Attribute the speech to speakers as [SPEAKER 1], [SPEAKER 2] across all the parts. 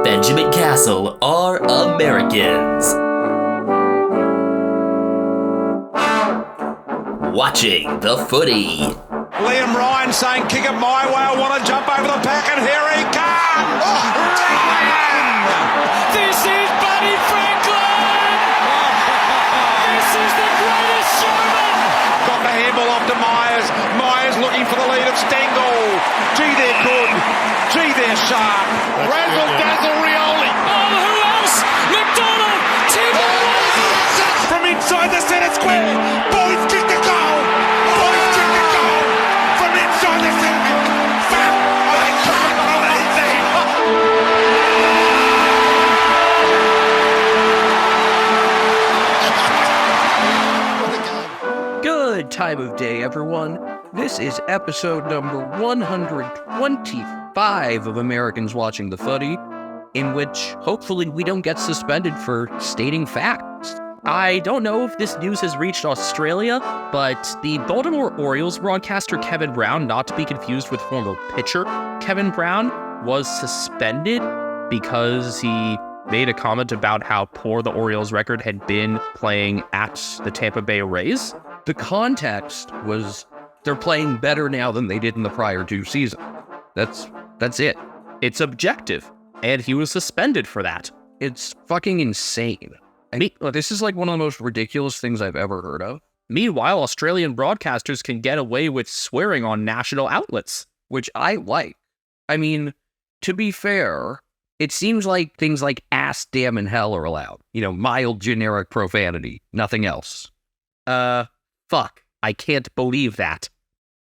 [SPEAKER 1] Benjamin Castle are Americans. Watching the footy.
[SPEAKER 2] Liam Ryan saying, kick it my way, I want to jump over the pack, and here he comes! Ryan!
[SPEAKER 3] This is Buddy Franklin! This is the greatest showman!
[SPEAKER 2] Got the handball off to Myers. Myers looking for the lead of Stengel. Gee, they're good. Gee, they're sharp. Razzle dazzle Rioli.
[SPEAKER 3] Oh, who else? McDonald!
[SPEAKER 2] From inside the centre square. Boys kick the goal. Boys kick the goal. From inside the centre. Fat. I can't believe
[SPEAKER 4] that. Good time of day, everyone. This is episode number 125 of Americans Watching the Footy, in which hopefully we don't get suspended for stating facts. I don't know if this news has reached Australia, but the Baltimore Orioles broadcaster Kevin Brown, not to be confused with former pitcher Kevin Brown, was suspended because he made a comment about how poor the Orioles record had been playing at the Tampa Bay Rays. The context was they're playing better now than they did in the prior two seasons. That's it. It's objective, and he was suspended for that. It's fucking insane. This is like one of the most ridiculous things I've ever heard of. Meanwhile, Australian broadcasters can get away with swearing on national outlets, which I like. I mean, to be fair, it seems like things like ass, damn, and hell are allowed. You know, mild generic profanity, nothing else. Fuck. I can't believe that.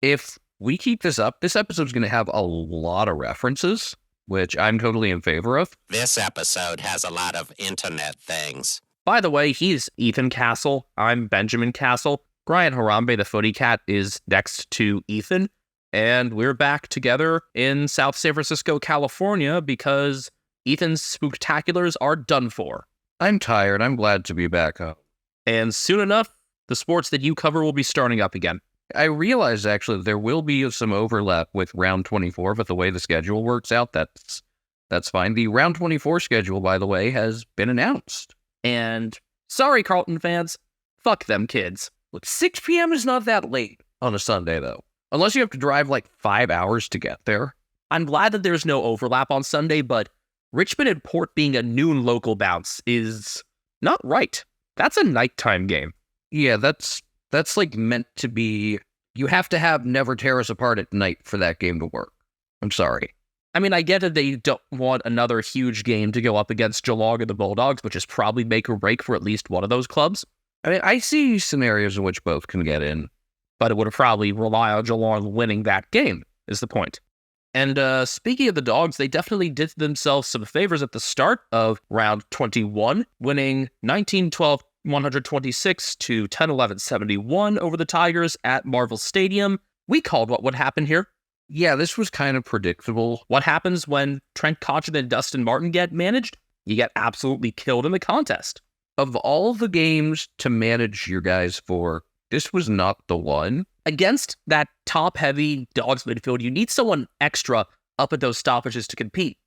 [SPEAKER 4] If we keep this up, this episode's going to have a lot of references, which I'm totally in favor of.
[SPEAKER 5] This episode has a lot of internet things.
[SPEAKER 4] By the way, he's Ethan Castle. I'm Benjamin Castle. Brian Harambe, the footy cat, is next to Ethan. And we're back together in South San Francisco, California, because Ethan's spooktaculars are done for. I'm tired. I'm glad to be back home. And soon enough, the sports that you cover will be starting up again. I realize, actually, that there will be some overlap with round 24, but the way the schedule works out, that's fine. The round 24 schedule, by the way, has been announced. And sorry, Carlton fans, fuck them kids. Look, 6 p.m. is not that late on a Sunday, though. Unless you have to drive like 5 hours to get there. I'm glad that there's no overlap on Sunday, but Richmond and Port being a noon local bounce is not right. That's a nighttime game. Yeah, that's like meant to be. You have to have Never Tear Us Apart at night for that game to work. I'm sorry. I mean, I get that they don't want another huge game to go up against Geelong and the Bulldogs, which is probably make or break for at least one of those clubs. I mean, I see scenarios in which both can get in, but it would probably rely on Geelong winning that game, is the point. And speaking of the Dogs, they definitely did themselves some favors at the start of round 21, winning 19-12 126 to 10-11-71 over the Tigers at Marvel Stadium. We called what would happen here. Yeah, this was kind of predictable. What happens when Trent Cotchin and Dustin Martin get managed? You get absolutely killed in the contest. Of all the games to manage your guys for, this was not the one. Against that top-heavy Dogs midfield, you need someone extra up at those stoppages to compete.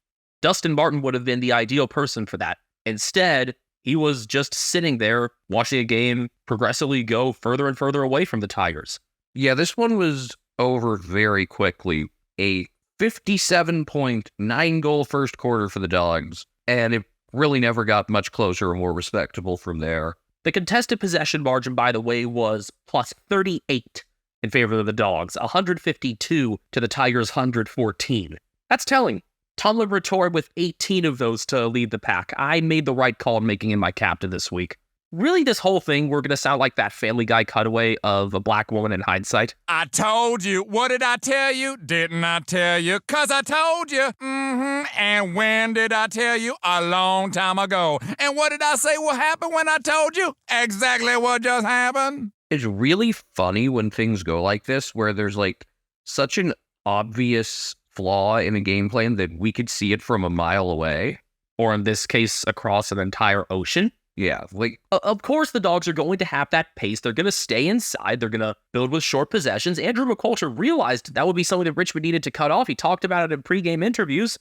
[SPEAKER 4] Dustin Martin would have been the ideal person for that. Instead, he was just sitting there watching a game progressively go further and further away from the Tigers. Yeah, this one was over very quickly. A 57-point, 9-goal first quarter for the Dogs, and it really never got much closer or more respectable from there. The contested possession margin, by the way, was plus 38 in favor of the Dogs, 152 to the Tigers' 114. That's telling. Tomlin returned with 18 of those to lead the pack. I made the right call in making him my captain this week. Really, this whole thing, we're going to sound like that Family Guy cutaway of a black woman in hindsight.
[SPEAKER 6] I told you. What did I tell you? Didn't I tell you? 'Cause I told you. And when did I tell you? A long time ago. And what did I say will happen when I told you? Exactly what just happened.
[SPEAKER 4] It's really funny when things go like this, where there's like such an obvious flaw in a game plan that we could see it from a mile away. Or in this case, across an entire ocean. Yeah, like, of course the Dogs are going to have that pace. They're going to stay inside. They're going to build with short possessions. Andrew McCullough realized that would be something that Richmond needed to cut off. He talked about it in pregame interviews.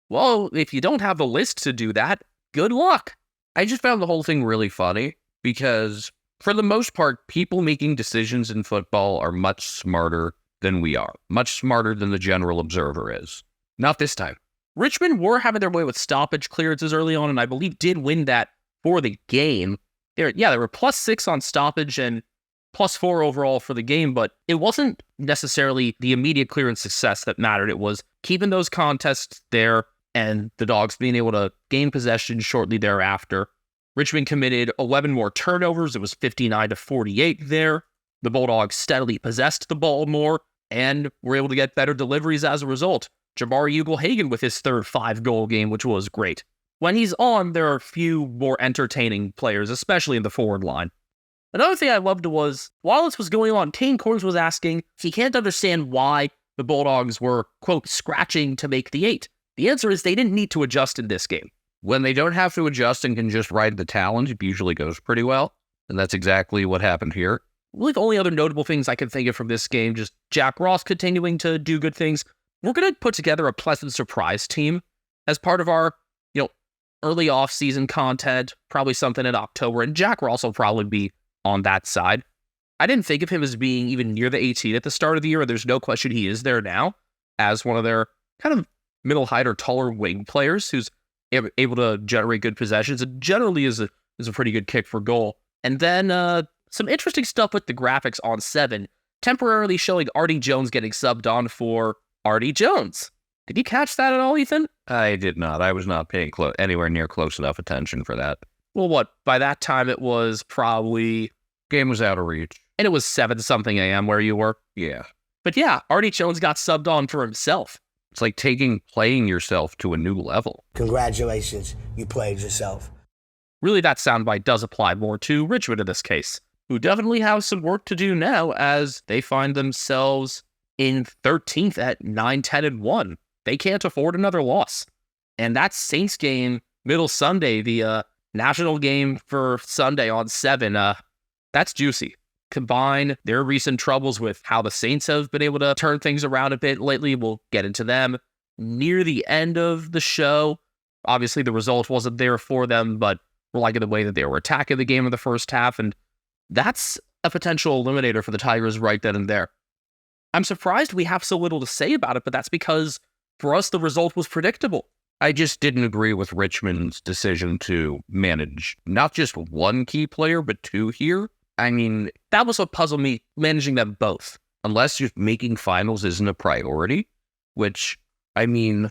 [SPEAKER 4] Well, if you don't have the list to do that, good luck. I just found the whole thing really funny because, for the most part, people making decisions in football are much smarter than we are. Much smarter than the general observer is. Not this time. Richmond were having their way with stoppage clearances early on, and I believe did win that for the game. They were +6 on stoppage and +4 overall for the game, but it wasn't necessarily the immediate clearance success that mattered. It was keeping those contests there and the Dogs being able to gain possession shortly thereafter. Richmond committed 11 more turnovers. It was 59-48 there. The Bulldogs steadily possessed the ball more and were able to get better deliveries as a result. Jabari Ugle-Hagan with his third 5-goal game, which was great. When he's on, there are a few more entertaining players, especially in the forward line. Another thing I loved was, while this was going on, Kane Corns was asking he can't understand why the Bulldogs were, quote, scratching to make the 8. The answer is they didn't need to adjust in this game. When they don't have to adjust and can just ride the talent, it usually goes pretty well. And that's exactly what happened here. Really, the only other notable things I can think of from this game, just Jack Ross continuing to do good things. We're going to put together a pleasant surprise team as part of our, early off-season content, probably something in October, and Jack Ross will probably be on that side. I didn't think of him as being even near the 18 at the start of the year, and there's no question he is there now as one of their kind of middle height or taller wing players who's able to generate good possessions and generally is a pretty good kick for goal. And then some interesting stuff with the graphics on 7, temporarily showing Artie Jones getting subbed on for Artie Jones. Did you catch that at all, Ethan? I did not. I was not paying anywhere near close enough attention for that. Well, by that time it was probably... Game was out of reach. And it was 7-something a.m. where you were? Yeah. But yeah, Artie Jones got subbed on for himself. It's like playing yourself to a new level.
[SPEAKER 7] Congratulations, you played yourself.
[SPEAKER 4] Really, that soundbite does apply more to Richmond in this case, who definitely have some work to do now as they find themselves in 13th at 9-10-1. They can't afford another loss. And that Saints game, middle Sunday, the national game for Sunday on 7, that's juicy. Combine their recent troubles with how the Saints have been able to turn things around a bit lately. We'll get into them near the end of the show. Obviously, the result wasn't there for them, but we're liking the way that they were attacking the game in the first half, and that's a potential eliminator for the Tigers right then and there. I'm surprised we have so little to say about it, but that's because, for us, the result was predictable. I just didn't agree with Richmond's decision to manage not just one key player, but 2 here. I mean, that was what puzzled me, managing them both. Unless just making finals isn't a priority, which, I mean,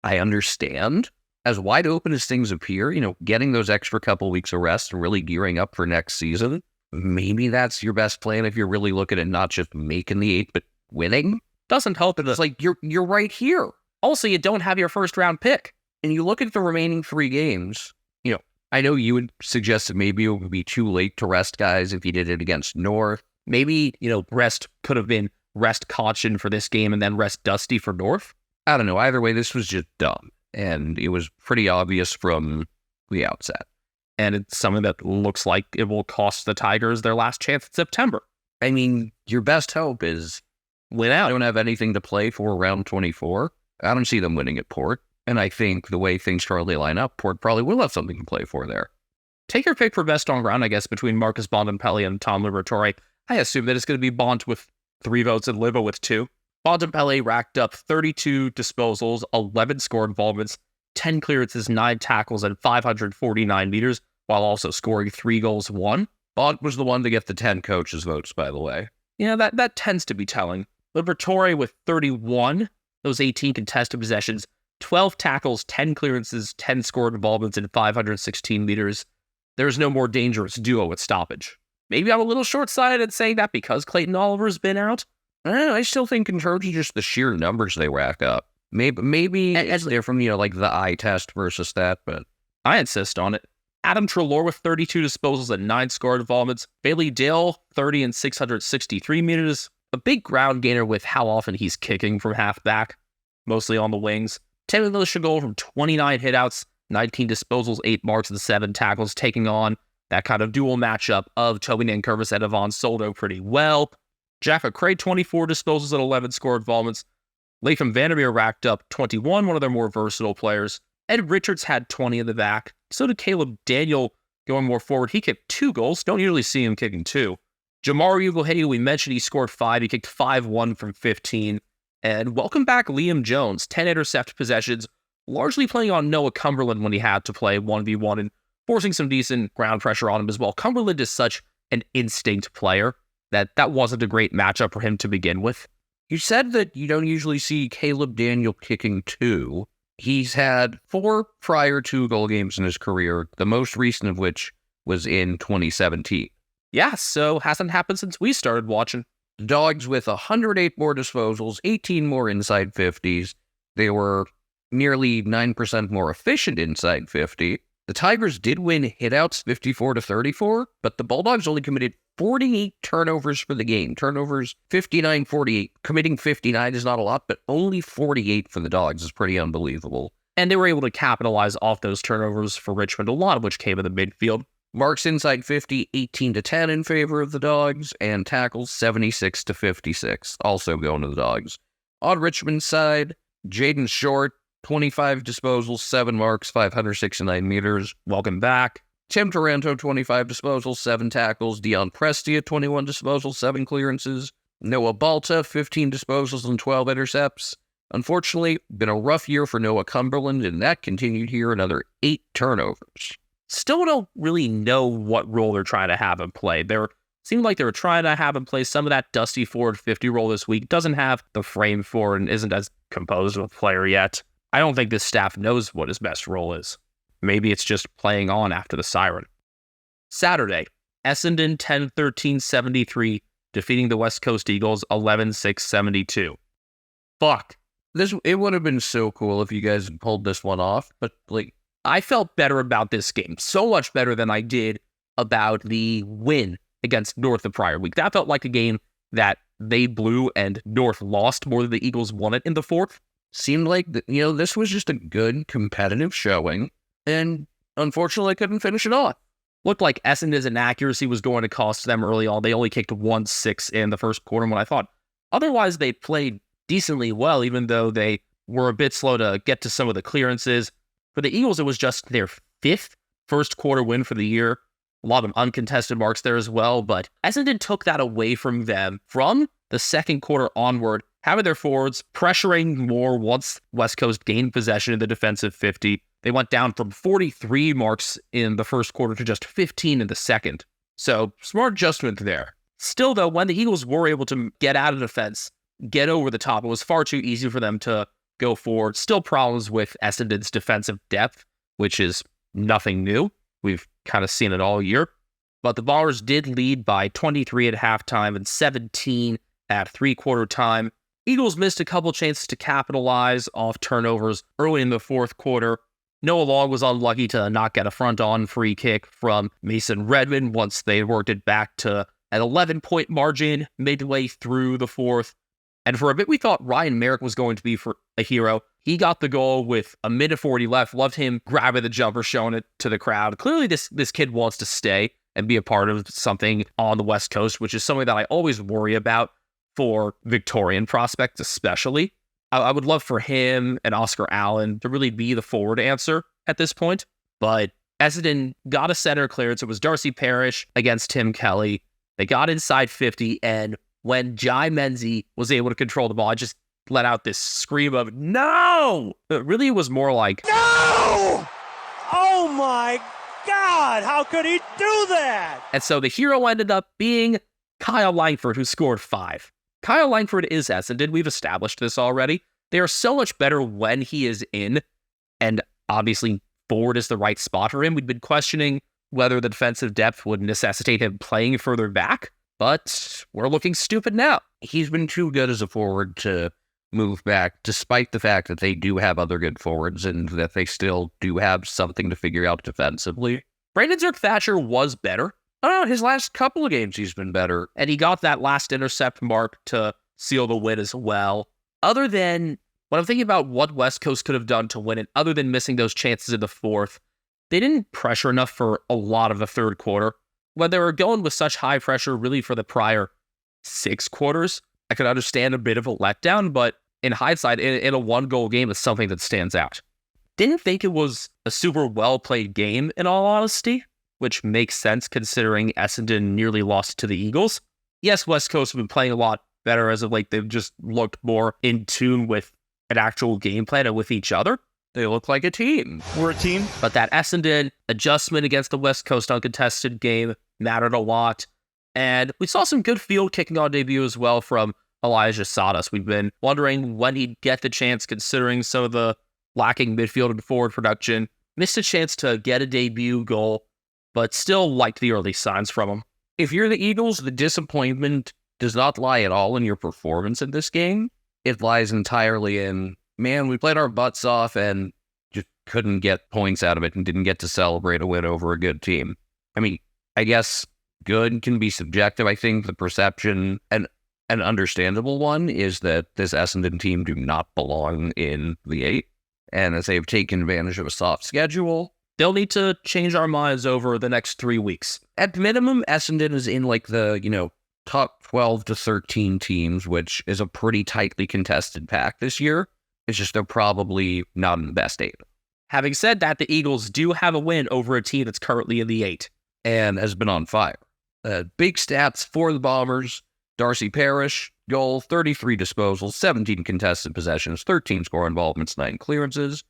[SPEAKER 4] I understand. As wide open as things appear, getting those extra couple weeks of rest and really gearing up for next season, maybe that's your best plan if you're really looking at not just making the 8, but winning. Doesn't help. It's like, you're right here. Also, you don't have your first round pick. And you look at the remaining 3 games, I know you would suggest that maybe it would be too late to rest guys if you did it against North. Maybe, rest could have been rest Caution for this game and then rest Dusty for North. I don't know. Either way, this was just dumb. And it was pretty obvious from the outset. And it's something that looks like it will cost the Tigers their last chance in September. I mean, your best hope is win out. I don't have anything to play for round 24. I don't see them winning at Port. And I think the way things currently line up, Port probably will have something to play for there. Take your pick for best on ground, I guess, between Marcus Bontempelli and Tom Liberatore. I assume that it's going to be Bont with 3 votes and Liva with 2. Bontempelli racked up 32 disposals, 11 score involvements, 10 clearances, 9 tackles, and 549 meters, while also scoring 3 goals, 1. Bont was the one to get the 10 coaches' votes, by the way. Yeah, that tends to be telling. Liberatore with 31, those 18 contested possessions, 12 tackles, 10 clearances, 10 scored involvements, and 516 meters. There's no more dangerous duo at stoppage. Maybe I'm a little short-sighted in saying that because Clayton Oliver's been out. I still think in terms of just the sheer numbers they rack up. Maybe it's there from, like the eye test versus that, but I insist on it. Adam Treloar with 32 disposals and 9 scored involvements. Bailey Dale, 30 and 663 meters. A big ground gainer with how often he's kicking from halfback, mostly on the wings. Timmy Milishagol from 29 hitouts, 19 disposals, 8 marks, and 7 tackles, taking on that kind of dual matchup of Toby Nankervis and Ivan Soldo pretty well. Jack McCray, 24 disposals and 11 scored involvements. Latham Vandermeer racked up 21, one of their more versatile players. Ed Richards had 20 in the back. So did Caleb Daniel going more forward. He kicked 2 goals. Don't usually see him kicking 2. Jamar Ugle-Haye, we mentioned he scored 5. He kicked 5-1 from 15. And welcome back Liam Jones. 10 intercept possessions, largely playing on Noah Cumberland when he had to play 1v1 and forcing some decent ground pressure on him as well. Cumberland is such an instinct player that wasn't a great matchup for him to begin with.
[SPEAKER 8] You said that you don't usually see Caleb Daniel kicking 2. He's had 4 prior 2-goal games in his career, the most recent of which was in 2017.
[SPEAKER 4] Yeah, so hasn't happened since we started watching.
[SPEAKER 8] The Dogs with 108 more disposals, 18 more inside 50s. They were nearly 9% more efficient inside 50. The Tigers did win hitouts 54-34, but the Bulldogs only committed 48 turnovers for the game. Turnovers 59-48. Committing 59 is not a lot, but only 48 for the Dogs is pretty unbelievable.
[SPEAKER 4] And they were able to capitalize off those turnovers for Richmond, a lot of which came in the midfield.
[SPEAKER 8] Marks inside 50, 18-10 in favor of the Dogs, and tackles 76-56, also going to the Dogs. On Richmond's side, Jaden Short, 25 disposals, 7 marks, 569 meters.
[SPEAKER 4] Welcome back.
[SPEAKER 8] Tim Taranto, 25 disposals, 7 tackles. Dion Prestia, 21 disposals, 7 clearances. Noah Balta, 15 disposals and 12 intercepts. Unfortunately, been a rough year for Noah Cumberland, and that continued here, another 8 turnovers.
[SPEAKER 4] Still don't really know what role they're trying to have him play. Seemed like they were trying to have him play some of that dusty forward 50 role this week. Doesn't have the frame for it and isn't as composed of a player yet. I don't think this staff knows what his best role is. Maybe it's just playing on after the siren. Saturday, Essendon 10-13-73, defeating the West Coast Eagles 11-6-72. Fuck.
[SPEAKER 8] It would have been so cool if you guys had pulled this one off, but
[SPEAKER 4] I felt better about this game, so much better than I did about the win against North the prior week. That felt like a game that they blew and North lost more than the Eagles won it in the fourth.
[SPEAKER 8] Seemed like, this was just a good competitive showing, and unfortunately couldn't finish it off.
[SPEAKER 4] Looked like Essendon's inaccuracy was going to cost them early on. They only kicked 1-6 in the first quarter when I thought otherwise they played decently well, even though they were a bit slow to get to some of the clearances. For the Eagles, it was just their 5th first quarter win for the year. A lot of uncontested marks there as well, but Essendon took that away from them from the second quarter onward, having their forwards pressuring more once West Coast gained possession in the defensive 50. They went down from 43 marks in the first quarter to just 15 in the second. So, smart adjustment there. Still, though, when the Eagles were able to get out of defense, get over the top, it was far too easy for them to go forward. Still problems with Essendon's defensive depth, which is nothing new. We've kind of seen it all year. But the Ballers did lead by 23 at halftime and 17 at three-quarter time. Eagles missed a couple chances to capitalize off turnovers early in the fourth quarter. Noah Long was unlucky to not get a front-on free kick from Mason Redmond once they worked it back to an 11-point margin midway through the fourth. And for a bit, we thought Ryan Merrick was going to be for a hero. He got the goal with a minute 40 left. Loved him grabbing the jumper, showing it to the crowd. Clearly, this kid wants to stay and be a part of something on the West Coast, which is something that I always worry about for Victorian prospects, especially. I would love for him and Oscar Allen to really be the forward answer at this point. But Essendon got a center clearance. It was Darcy Parrish against Tim Kelly. They got inside 50, and when Jai Menzie was able to control the ball, I just let out this scream of, no! But really, it was more like,
[SPEAKER 3] No! Oh my God, how could he do that?
[SPEAKER 4] And so the hero ended up being Kyle Langford, who scored 5. Kyle Langford is Essendon. We've established this already. They are so much better when he is in, and obviously forward is the right spot for him. We'd been questioning whether the defensive depth would necessitate him playing further back, but we're looking stupid now.
[SPEAKER 8] He's been too good as a forward to move back, despite the fact that they do have other good forwards and that they still do have something to figure out defensively.
[SPEAKER 4] Brandon Zerk-Thatcher was better.
[SPEAKER 8] Oh, his last couple of games he's been better.
[SPEAKER 4] And he got that last intercept mark to seal the win as well. Other than, when I'm thinking about what West Coast could have done to win it, other than missing those chances in the fourth, they didn't pressure enough for a lot of the third quarter. When they were going with such high pressure really for the prior 6 quarters, I could understand a bit of a letdown, but in hindsight, in a one-goal game, is something that stands out. Didn't think it was a super well-played game, in all honesty, which makes sense considering Essendon nearly lost to the Eagles. Yes, West Coast have been playing a lot better as of late. They've just looked more in tune with an actual game plan and with each other. They look like a team.
[SPEAKER 3] We're a team.
[SPEAKER 4] But that Essendon adjustment against the West Coast uncontested game mattered a lot. And we saw some good field kicking on debut as well from Elijah Sadas. We've been wondering when he'd get the chance considering some of the lacking midfield and forward production. Missed a chance to get a debut goal, but still liked the early signs from him.
[SPEAKER 8] If you're the Eagles, the disappointment does not lie at all in your performance in this game. It lies entirely in, man, we played our butts off and just couldn't get points out of it and didn't get to celebrate a win over a good team. I mean, I guess good can be subjective. I think the perception, and an understandable one, is that this Essendon team do not belong in the 8. And as they've taken advantage of a soft schedule,
[SPEAKER 4] they'll need to change our minds over the next 3 weeks.
[SPEAKER 8] At minimum, Essendon is in like the, top 12 to 13 teams, which is a pretty tightly contested pack this year. It's just they're probably not in the best 8.
[SPEAKER 4] Having said that, the Eagles do have a win over a team that's currently in the 8.
[SPEAKER 8] And has been on fire. Big stats for the Bombers. Darcy Parish, goal, 33 disposals, 17 contested possessions, 13 score involvements, 9 clearances.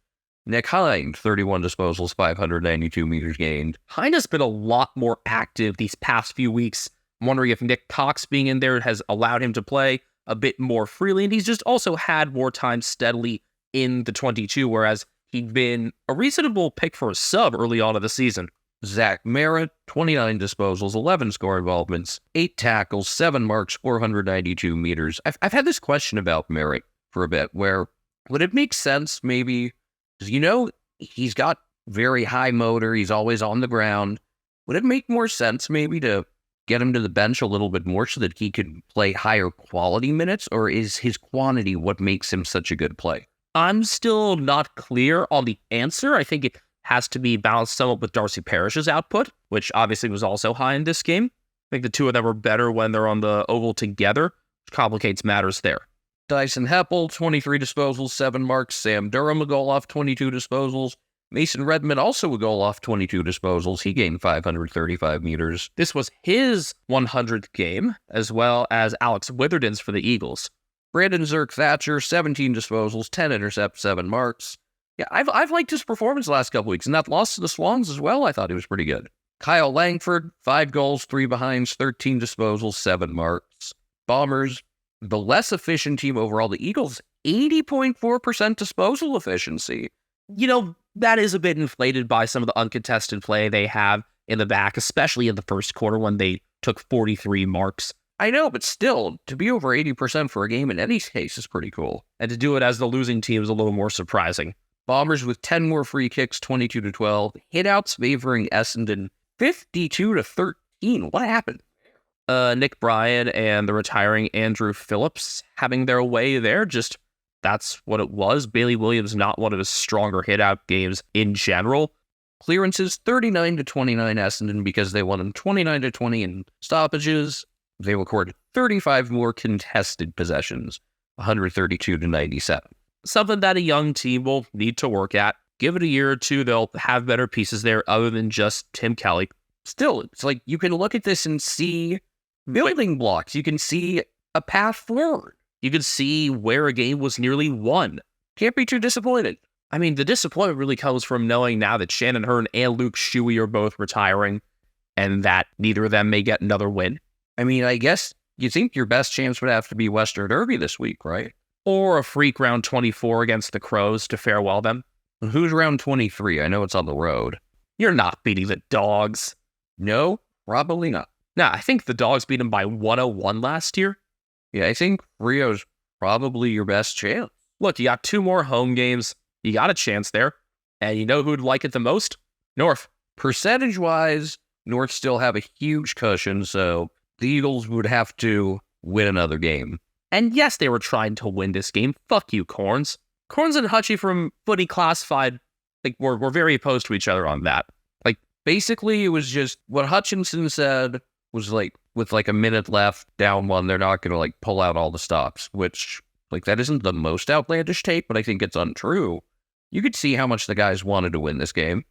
[SPEAKER 8] Nick Hind, 31 disposals, 592 meters gained.
[SPEAKER 4] Hind has been a lot more active these past few weeks. I'm wondering if Nick Cox being in there has allowed him to play a bit more freely, and he's just also had more time steadily in the 22, whereas he'd been a reasonable pick for a sub early on in the season.
[SPEAKER 8] Zach Merritt, 29 disposals, 11 score involvements, 8 tackles, 7 marks, 492 meters. I've had this question about Merritt for a bit, where would it make sense maybe, because he's got very high motor, he's always on the ground. Would it make more sense maybe to get him to the bench a little bit more so that he could play higher quality minutes, or is his quantity what makes him such a good play?
[SPEAKER 4] I'm still not clear on the answer. I think it has to be balanced somewhat with Darcy Parish's output, which obviously was also high in this game. I think the two of them are better when they're on the oval together, which complicates matters there.
[SPEAKER 8] Dyson Heppel, 23 disposals, 7 marks. Sam Durham, a goal off 22 disposals. Mason Redmond, also a goal off 22 disposals. He gained 535 meters.
[SPEAKER 4] This was his 100th game, as well as Alex Witherden's for the Eagles.
[SPEAKER 8] Brandon Zerk-Thatcher, 17 disposals, 10 intercepts, 7 marks. Yeah, I've liked his performance the last couple weeks, and that loss to the Swans as well, I thought he was pretty good. Kyle Langford, 5 goals, 3 behinds, 13 disposals, 7 marks. Bombers, the less efficient team overall. The Eagles, 80.4% disposal efficiency.
[SPEAKER 4] That is a bit inflated by some of the uncontested play they have in the back, especially in the first quarter when they took 43 marks.
[SPEAKER 8] I know, but still, to be over 80% for a game in any case is pretty cool.
[SPEAKER 4] And to do it as the losing team is a little more surprising.
[SPEAKER 8] Bombers with 10 more free kicks, 22 to 12. Hitouts favoring Essendon, 52 to 13. What happened?
[SPEAKER 4] Nick Bryan and the retiring Andrew Phillips having their way there. Just that's what it was. Bailey Williams, not one of his stronger hit-out games in general.
[SPEAKER 8] Clearances, 39 to 29 Essendon because they won them 29 to 20 in stoppages. They recorded 35 more contested possessions, 132 to 97.
[SPEAKER 4] Something that a young team will need to work at. Give it a year or two, they'll have better pieces there other than just Tim Kelly.
[SPEAKER 8] Still, it's like you can look at this and see building blocks. You can see a path forward.
[SPEAKER 4] You can see where a game was nearly won.
[SPEAKER 8] Can't be too disappointed.
[SPEAKER 4] I mean, the disappointment really comes from knowing now that Shannon Hearn and Luke Shuey are both retiring and that neither of them may get another win.
[SPEAKER 8] I mean, I guess you think your best chance would have to be Western Derby this week, right?
[SPEAKER 4] Or a freak round 24 against the Crows to farewell them.
[SPEAKER 8] Who's round 23? I know it's on the road.
[SPEAKER 4] You're not beating the Dogs.
[SPEAKER 8] No, probably not.
[SPEAKER 4] Nah, I think the Dogs beat them by 101 last year.
[SPEAKER 8] Yeah, I think Rio's probably your best chance.
[SPEAKER 4] Look, you got 2 more home games. You got a chance there. And you know who'd like it the most? North.
[SPEAKER 8] Percentage-wise, North still have a huge cushion, so the Eagles would have to win another game.
[SPEAKER 4] And yes, they were trying to win this game. Fuck you, Corns. Corns and Hutchie from Footy Classified, were very opposed to each other on that.
[SPEAKER 8] Basically, it was just what Hutchinson said was with a minute left, down 1, they're not going to pull out all the stops, which like that isn't the most outlandish take, but I think it's untrue. You could see how much the guys wanted to win this game.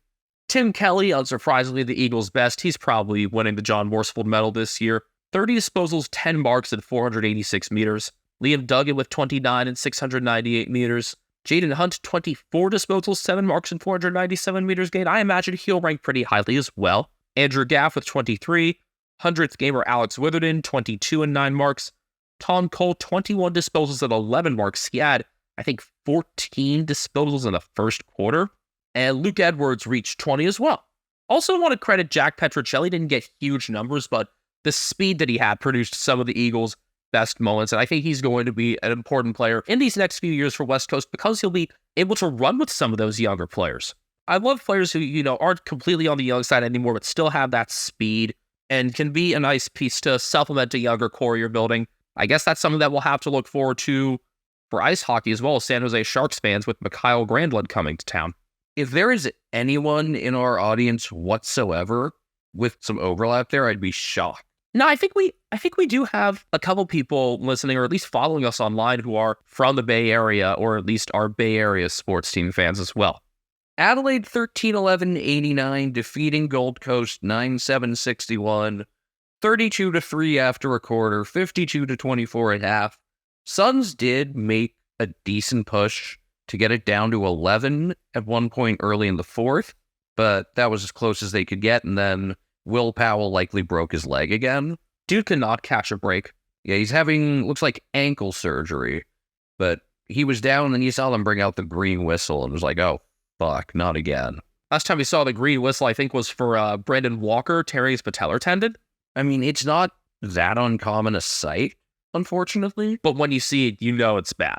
[SPEAKER 4] Tim Kelly, unsurprisingly, the Eagles' best. He's probably winning the John Worsfold Medal this year. 30 disposals, 10 marks at 486 meters. Liam Duggan with 29 and 698 meters. Jaden Hunt, 24 disposals, 7 marks and 497 meters gained. I imagine he'll rank pretty highly as well. Andrew Gaff with 23. 100th gamer Alex Witherden, 22 and 9 marks. Tom Cole, 21 disposals and 11 marks. He had, I think, 14 disposals in the first quarter. And Luke Edwards reached 20 as well. Also want to credit Jack Petrocelli. Didn't get huge numbers, but the speed that he had produced some of the Eagles' best moments. And I think he's going to be an important player in these next few years for West Coast because he'll be able to run with some of those younger players. I love players who, aren't completely on the young side anymore, but still have that speed and can be a nice piece to supplement a younger core you're building. I guess that's something that we'll have to look forward to for ice hockey as well as San Jose Sharks fans with Mikhail Granlund coming to town.
[SPEAKER 8] If there is anyone in our audience whatsoever with some overlap there, I'd be shocked.
[SPEAKER 4] No, I think we do have a couple people listening or at least following us online who are from the Bay Area or at least are Bay Area sports team fans as well.
[SPEAKER 8] Adelaide 13-11-89, defeating Gold Coast 9-7-61, 32-3 after a quarter, 52-24 at half. Suns did make a decent push to get it down to 11 at one point early in the fourth, but that was as close as they could get, and then Will Powell likely broke his leg again.
[SPEAKER 4] Dude cannot catch a break.
[SPEAKER 8] Yeah, he's having, looks like ankle surgery, but he was down, and you saw them bring out the green whistle, and was like, oh, fuck, not again.
[SPEAKER 4] Last time we saw the green whistle, I think, was for Brandon Walker, Terry's patellar tendon.
[SPEAKER 8] I mean, it's not that uncommon a sight, unfortunately.
[SPEAKER 4] But when you see it, you know it's bad.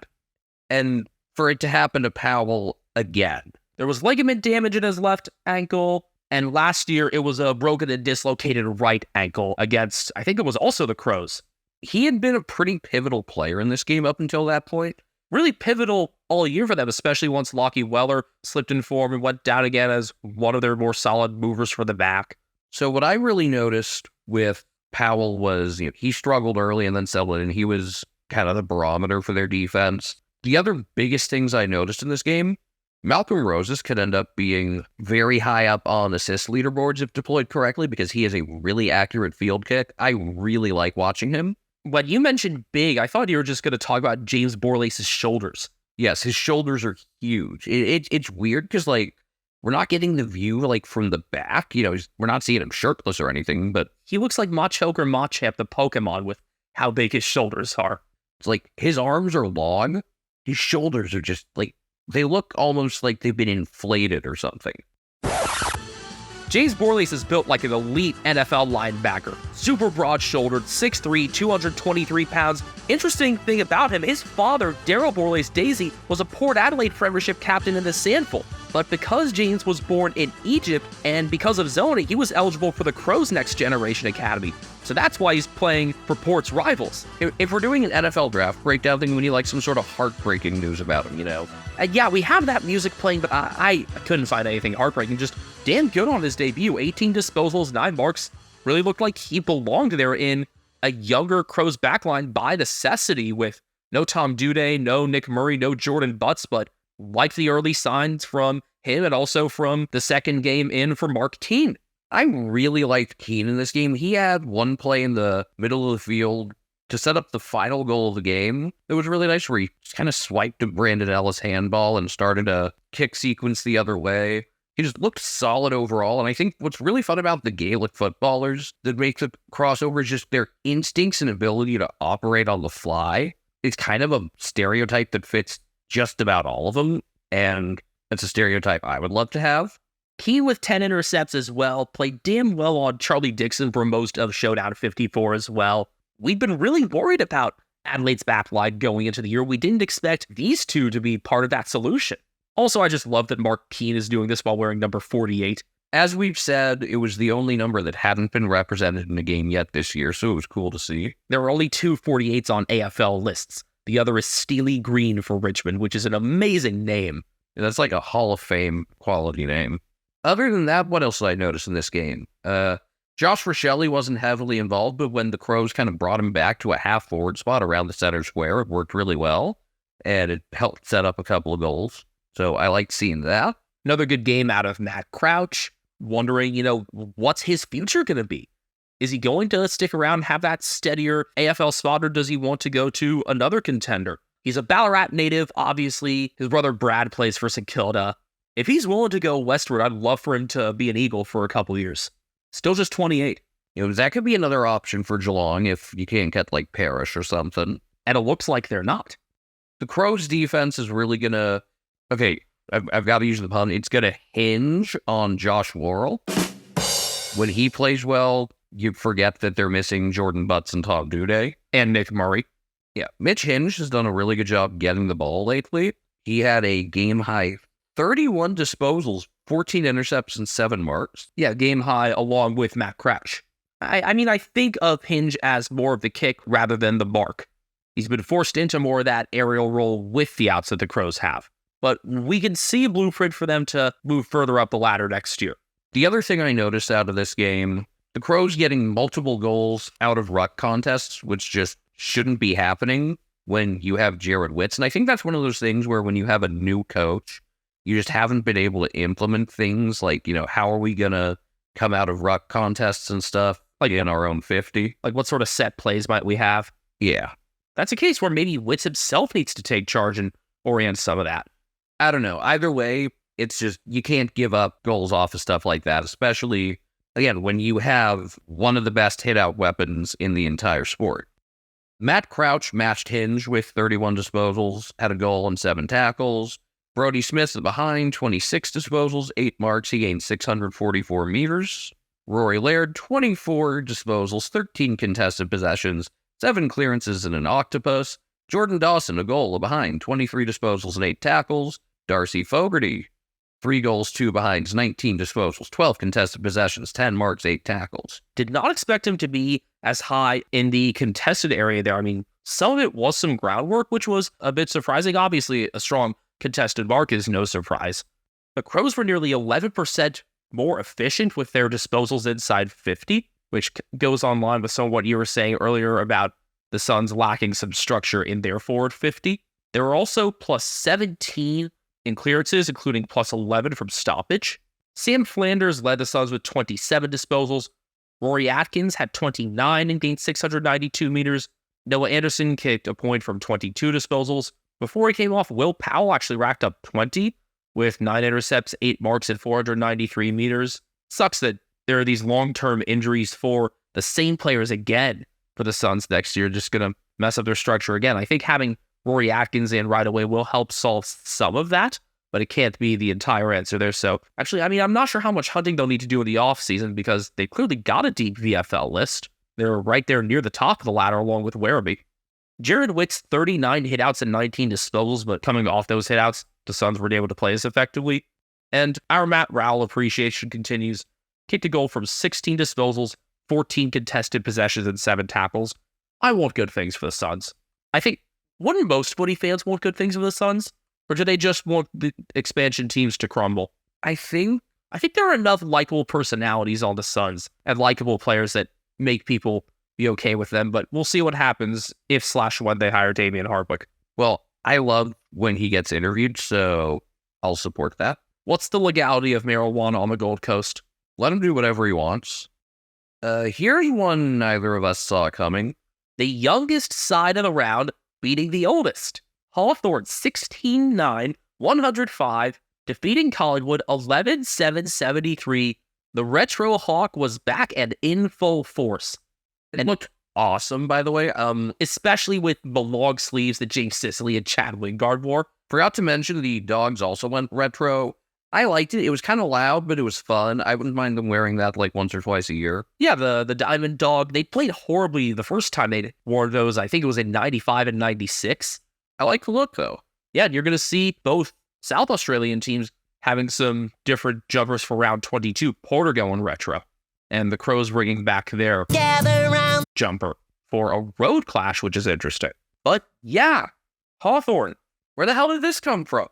[SPEAKER 8] And for it to happen to Powell again.
[SPEAKER 4] There was ligament damage in his left ankle, and last year it was a broken and dislocated right ankle against, I think it was also the Crows.
[SPEAKER 8] He had been a pretty pivotal player in this game up until that point.
[SPEAKER 4] Really pivotal all year for them, especially once Lockie Weller slipped in form and went down again as one of their more solid movers for the back.
[SPEAKER 8] So what I really noticed with Powell was, he struggled early and then settled in. He was kind of the barometer for their defense. The other biggest things I noticed in this game, Malcolm Roses could end up being very high up on assist leaderboards if deployed correctly because he has a really accurate field kick. I really like watching him.
[SPEAKER 4] When you mentioned big, I thought you were just going to talk about James Borlace's shoulders.
[SPEAKER 8] Yes, his shoulders are huge. It's weird because, we're not getting the view, from the back. We're not seeing him shirtless or anything, but
[SPEAKER 4] he looks like Machoke or Machamp, the Pokemon, with how big his shoulders are.
[SPEAKER 8] It's his arms are long. His shoulders are just, they look almost like they've been inflated or something.
[SPEAKER 4] James Borlace is built like an elite NFL linebacker. Super broad-shouldered, 6'3", 223 pounds. Interesting thing about him, his father, Daryl Borlace Daisy, was a Port Adelaide Premiership captain in the Sandful. But because James was born in Egypt, and because of zoning, he was eligible for the Crows Next Generation Academy. So that's why he's playing for Port's rivals.
[SPEAKER 8] If we're doing an NFL draft breakdown thing, we need some sort of heartbreaking news about him,
[SPEAKER 4] Yeah, we have that music playing, but I couldn't find anything heartbreaking. Just damn good on his debut. 18 disposals, 9 marks. Really looked like he belonged there in a younger Crows backline by necessity with no Tom Duday, no Nick Murray, no Jordan Butts, but liked the early signs from him and also from the second game in for Mark Keane.
[SPEAKER 8] I really liked Keane in this game. He had one play in the middle of the field to set up the final goal of the game. It was really nice where he kind of swiped a Brandon Ellis handball and started a kick sequence the other way. He just looked solid overall, and I think what's really fun about the Gaelic footballers that make the crossover is just their instincts and ability to operate on the fly. It's kind of a stereotype that fits just about all of them, and it's a stereotype I would love to have.
[SPEAKER 4] Keane with 10 intercepts as well, played damn well on Charlie Dixon for most of Showdown 54 as well. We'd been really worried about Adelaide's backline going into the year. We didn't expect these two to be part of that solution. Also, I just love that Mark Keane is doing this while wearing number 48.
[SPEAKER 8] As we've said, it was the only number that hadn't been represented in a game yet this year, so it was cool to see.
[SPEAKER 4] There were only 2 48s on AFL lists. The other is Steely Green for Richmond, which is an amazing name.
[SPEAKER 8] Yeah, that's like a Hall of Fame quality name. Other than that, what else did I notice in this game? Josh Rochelle wasn't heavily involved, but when the Crows kind of brought him back to a half-forward spot around the center square, it worked really well. and it helped set up a couple of goals. So I liked seeing that.
[SPEAKER 4] Another good game out of Matt Crouch, wondering, what's his future going to be? Is he going to stick around and have that steadier AFL spot, or does he want to go to another contender? He's a Ballarat native, obviously. His brother Brad plays for St Kilda. If he's willing to go westward, I'd love for him to be an Eagle for a couple years. Still just 28.
[SPEAKER 8] That could be another option for Geelong if you can't get like Parrish or something.
[SPEAKER 4] And it looks like they're not.
[SPEAKER 8] The Crows' defense is really going to... Okay, I've got to use the pun. It's going to hinge on Josh Worrell. When he plays well, you forget that they're missing Jordan Butts and Tom Duday.
[SPEAKER 4] And Nick Murray.
[SPEAKER 8] Yeah, Mitch Hinge has done a really good job getting the ball lately. He had a game-high 31 disposals, 14 intercepts, and 7 marks.
[SPEAKER 4] Yeah, game high along with Matt Crouch. I think of Hinge as more of the kick rather than the mark. He's been forced into more of that aerial role with the outs that the Crows have. But we can see a blueprint for them to move further up the ladder next year.
[SPEAKER 8] The other thing I noticed out of this game, the Crows getting multiple goals out of ruck contests, which just shouldn't be happening when you have Jared Witz. And I think that's one of those things where when you have a new coach, you just haven't been able to implement things like, how are we going to come out of ruck contests and stuff like in our own 50?
[SPEAKER 4] Like what sort of set plays might we have?
[SPEAKER 8] Yeah.
[SPEAKER 4] That's a case where maybe Witz himself needs to take charge and orient some of that.
[SPEAKER 8] I don't know. Either way, it's just you can't give up goals off of stuff like that, especially, again, when you have one of the best hit-out weapons in the entire sport. Matt Crouch matched Hinge with 31 disposals, had a goal and 7 tackles. Brody Smith is behind, 26 disposals, 8 marks. He gained 644 meters. Rory Laird, 24 disposals, 13 contested possessions, 7 clearances and an octopus. Jordan Dawson, a goal behind, 23 disposals and 8 tackles. Darcy Fogarty, 3 goals, 2 behinds, 19 disposals, 12 contested possessions, 10 marks, 8 tackles.
[SPEAKER 4] Did not expect him to be as high in the contested area there. Some of it was some groundwork, which was a bit surprising. Obviously, a strong contested mark is no surprise. The Crows were nearly 11% more efficient with their disposals inside 50, which goes on line with some of what you were saying earlier about the Suns lacking some structure in their forward 50. They were also plus 17 in clearances, including plus 11 from stoppage. Sam Flanders led the Suns with 27 disposals. Rory Atkins had 29 and gained 692 meters. Noah Anderson kicked a point from 22 disposals. Before he came off, Will Powell actually racked up 20 with 9 intercepts, 8 marks, and 493 meters. Sucks that there are these long-term injuries for the same players again for the Suns next year, just going to mess up their structure again. I think having Rory Atkins in right away will help solve some of that, but it can't be the entire answer there. So, actually, I'm not sure how much hunting they'll need to do in the offseason because they clearly got a deep VFL list. They're right there near the top of the ladder along with Werribee. Jared Witt's 39 hitouts and 19 disposals, but coming off those hitouts, the Suns weren't able to play as effectively. And our Matt Rowell appreciation continues. Kicked a goal from 16 disposals, 14 contested possessions, and 7 tackles. I want good things for the Suns. I think, wouldn't most Footy fans want good things for the Suns? Or do they just want the expansion teams to crumble? I think there are enough likable personalities on the Suns and likable players that make people be okay with them, but we'll see what happens if/when they hire Damian Hardwick.
[SPEAKER 8] Well, I love when he gets interviewed, so I'll support that.
[SPEAKER 4] What's the legality of marijuana on the Gold Coast?
[SPEAKER 8] Let him do whatever he wants. Here's one neither of us saw coming.
[SPEAKER 4] The youngest side of the round beating the oldest. Hawthorn 16-9, 105, defeating Collingwood 11-7-73. The Retro Hawk was back and in full force.
[SPEAKER 8] It looked awesome, by the way.
[SPEAKER 4] Especially with the long sleeves that James Sicily and Chad Wingard wore.
[SPEAKER 8] Forgot to mention the dogs also went retro. I liked it. It was kind of loud, but it was fun. I wouldn't mind them wearing that like once or twice a year.
[SPEAKER 4] Yeah, the Diamond Dog, they played horribly the first time they wore those. I think it was in 95 and 96.
[SPEAKER 8] I like the look, though.
[SPEAKER 4] Yeah, and you're going to see both South Australian teams having some different jumpers for round 22. Porter going retro. And the Crows bringing back their jumper for a road clash, which is interesting. But yeah, Hawthorn, where the hell did this come from?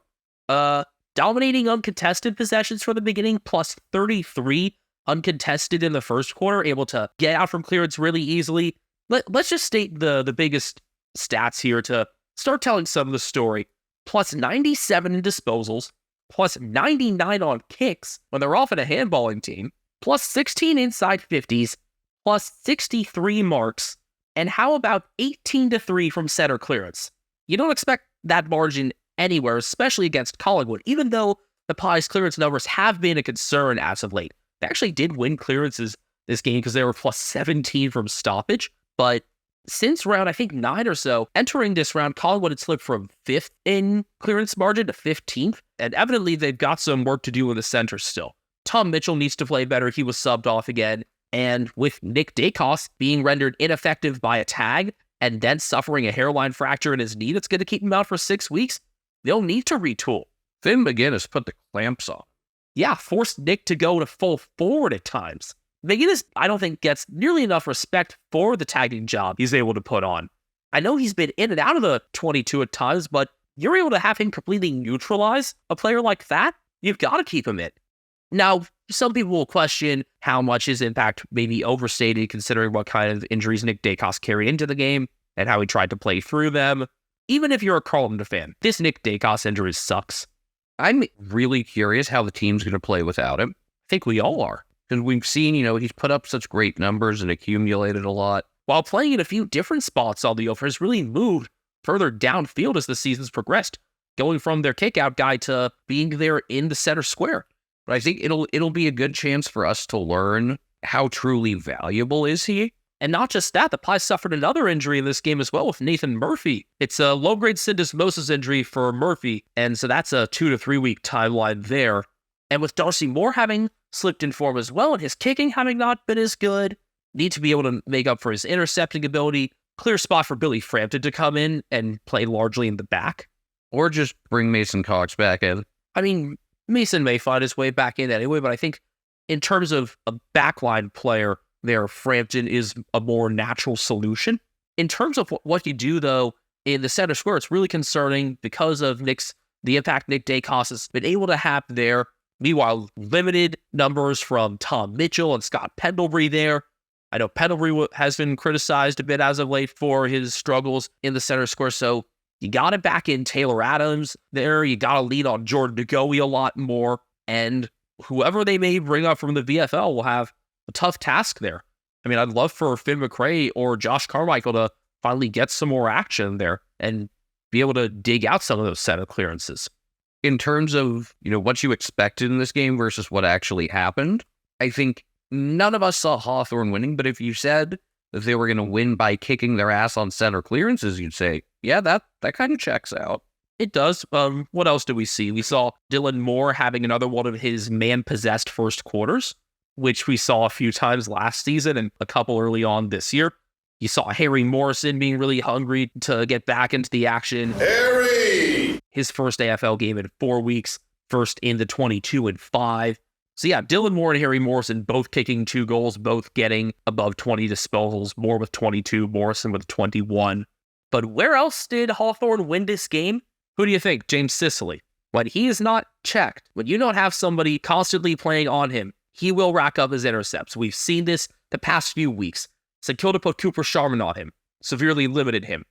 [SPEAKER 4] Dominating uncontested possessions for the beginning, plus 33 uncontested in the first quarter, able to get out from clearance really easily. Let's just state the biggest stats here to start telling some of the story. Plus 97 in disposals, plus 99 on kicks when they're often a handballing team, plus 16 inside 50s, plus 63 marks, and how about 18-3 from center clearance? You don't expect that margin anywhere, especially against Collingwood, even though the Pies' clearance numbers have been a concern as of late. They actually did win clearances this game because they were plus 17 from stoppage, but since round, I think, 9 or so, entering this round, Collingwood had slipped from 5th in clearance margin to 15th, and evidently they've got some work to do in the center still. Tom Mitchell needs to play better. He was subbed off again, and with Nick Dacos being rendered ineffective by a tag and then suffering a hairline fracture in his knee that's going to keep him out for 6 weeks, they'll need to retool.
[SPEAKER 8] Finn McGuinness put the clamps on.
[SPEAKER 4] Yeah, forced Nick to go to full forward at times. McGuinness, I don't think, gets nearly enough respect for the tagging job he's able to put on. I know he's been in and out of the 22 at times, but you're able to have him completely neutralize a player like that? You've got to keep him in. Now, some people will question how much his impact may be overstated considering what kind of injuries Nick Dacos carried into the game and how he tried to play through them. Even if you're a Carlton fan, this Nick Dacos injury sucks.
[SPEAKER 8] I'm really curious how the team's going to play without him.
[SPEAKER 4] I think we all are.
[SPEAKER 8] Because we've seen, he's put up such great numbers and accumulated a lot.
[SPEAKER 4] While playing in a few different spots on the over, has really moved further downfield as the season's progressed, going from their kickout guy to being there in the center square.
[SPEAKER 8] But I think it'll be a good chance for us to learn how truly valuable is he.
[SPEAKER 4] And not just that, the Pies suffered another injury in this game as well with Nathan Murphy. It's a low-grade syndesmosis injury for Murphy, and so that's a 2 to 3 week timeline there. And with Darcy Moore having slipped in form as well, and his kicking having not been as good, need to be able to make up for his intercepting ability. Clear spot for Billy Frampton to come in and play largely in the back.
[SPEAKER 8] Or just bring Mason Cox back in.
[SPEAKER 4] I mean, Mason may find his way back in anyway, but I think in terms of a backline player there, Frampton is a more natural solution. In terms of what you do, though, in the center square, it's really concerning because of the impact Nick Dacos has been able to have there. Meanwhile, limited numbers from Tom Mitchell and Scott Pendlebury there. I know Pendlebury has been criticized a bit as of late for his struggles in the center square, so you got to back in Taylor Adams there. You got to lean on Jordan DeGoey a lot more, and whoever they may bring up from the VFL will have a tough task there. I mean, I'd love for Finn McRae or Josh Carmichael to finally get some more action there and be able to dig out some of those center clearances.
[SPEAKER 8] In terms of, what you expected in this game versus what actually happened, I think none of us saw Hawthorn winning, but if you said that they were going to win by kicking their ass on center clearances, you'd say, yeah, that kind of checks out.
[SPEAKER 4] It does. What else do we see? We saw Dylan Moore having another one of his man-possessed first quarters, which we saw a few times last season and a couple early on this year. You saw Harry Morrison being really hungry to get back into the action.
[SPEAKER 2] Harry!
[SPEAKER 4] His first AFL game in 4 weeks, first in the 22 and 5. So yeah, Dylan Moore and Harry Morrison both kicking 2 goals, both getting above 20 disposals, Moore with 22, Morrison with 21. But where else did Hawthorn win this game? Who do you think? James Sicily. When he is not checked, when you don't have somebody constantly playing on him, he will rack up his intercepts. We've seen this the past few weeks. St Kilda put Cooper Sharman on him, severely limited him.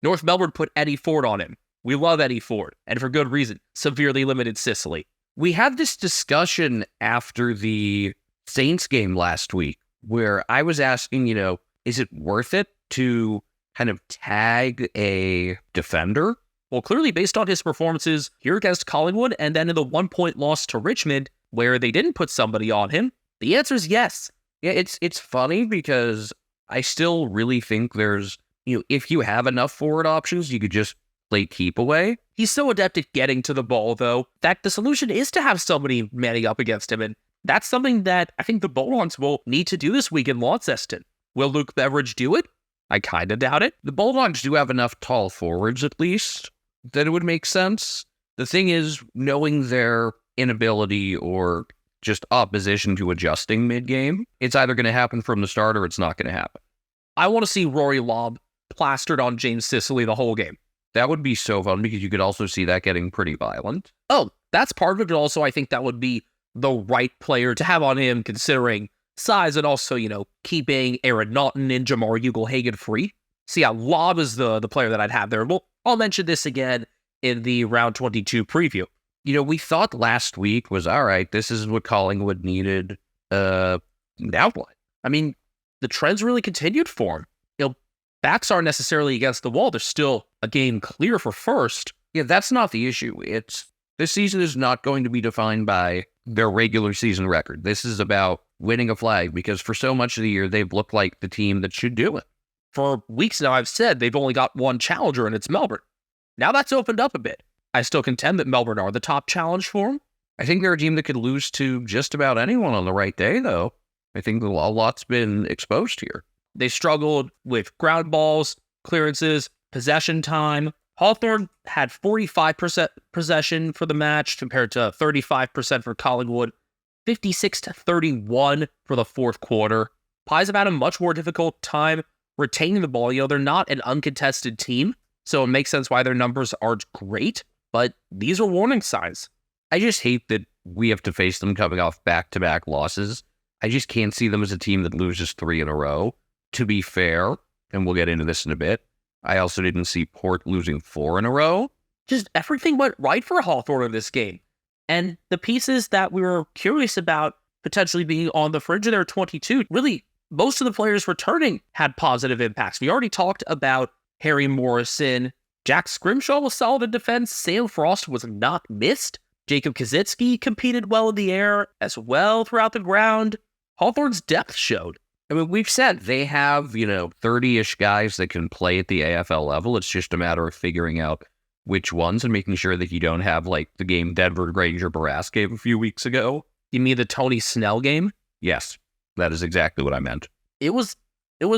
[SPEAKER 4] North Melbourne put Eddie Ford on him. We love Eddie Ford, and for good reason, severely limited Sicily.
[SPEAKER 8] We had this discussion after the Saints game last week where I was asking, is it worth it to kind of tag a defender?
[SPEAKER 4] Well, clearly based on his performances here against Collingwood and then in the 1-point loss to Richmond where they didn't put somebody on him, the answer is yes.
[SPEAKER 8] Yeah, it's funny because I still really think there's, if you have enough forward options, you could just play keep away.
[SPEAKER 4] He's so adept at getting to the ball, though, that the solution is to have somebody manning up against him, and that's something that I think the Bulldogs will need to do this week in Launceston. Will Luke Beveridge do it? I kind of doubt it.
[SPEAKER 8] The Bulldogs do have enough tall forwards, at least, that it would make sense. The thing is, knowing their inability or just opposition to adjusting mid-game, it's either going to happen from the start or it's not going to happen.
[SPEAKER 4] I want to see Rory Lobb plastered on James Sicily the whole game.
[SPEAKER 8] That would be so fun because you could also see that getting pretty violent.
[SPEAKER 4] Oh, that's part of it, but also I think that would be the right player to have on him considering size and also, keeping Aaron Naughton and Jamar Ugle-Hagan free. So yeah, Lobb is the player that I'd have there. We'll I'll mention this again in the round 22 preview.
[SPEAKER 8] We thought last week was, all right, this is what Collingwood needed an outline.
[SPEAKER 4] I mean, the trends really continued for him. Backs aren't necessarily against the wall. There's still a game clear for first.
[SPEAKER 8] Yeah, that's not the issue. This season is not going to be defined by their regular season record. This is about winning a flag, because for so much of the year, they've looked like the team that should do it.
[SPEAKER 4] For weeks now, I've said they've only got one challenger, and it's Melbourne. Now that's opened up a bit. I still contend that Melbourne are the top challenge for them.
[SPEAKER 8] I think they're a team that could lose to just about anyone on the right day, though. I think a lot's been exposed here.
[SPEAKER 4] They struggled with ground balls, clearances, possession time. Hawthorn had 45% possession for the match compared to 35% for Collingwood, 56-31 for the fourth quarter. Pies have had a much more difficult time retaining the ball. They're not an uncontested team, so it makes sense why their numbers aren't great, but these are warning signs.
[SPEAKER 8] I just hate that we have to face them coming off back-to-back losses. I just can't see them as a team that loses 3 in a row. To be fair, and we'll get into this in a bit, I also didn't see Port losing 4 in a row.
[SPEAKER 4] Just everything went right for Hawthorn in this game. And the pieces that we were curious about potentially being on the fringe of their 22, really, most of the players returning had positive impacts. We already talked about Harry Morrison. Jack Scrimshaw was solid in defense. Sam Frost was not missed. Jacob Kaczynski competed well in the air as well throughout the ground. Hawthorn's depth showed.
[SPEAKER 8] I mean, we've said they have, 30-ish guys that can play at the AFL level. It's just a matter of figuring out which ones and making sure that you don't have, like, the game Denver Granger Barras gave a few weeks ago.
[SPEAKER 4] You mean the Tony Snell game?
[SPEAKER 8] Yes, that is exactly what I meant.
[SPEAKER 4] It was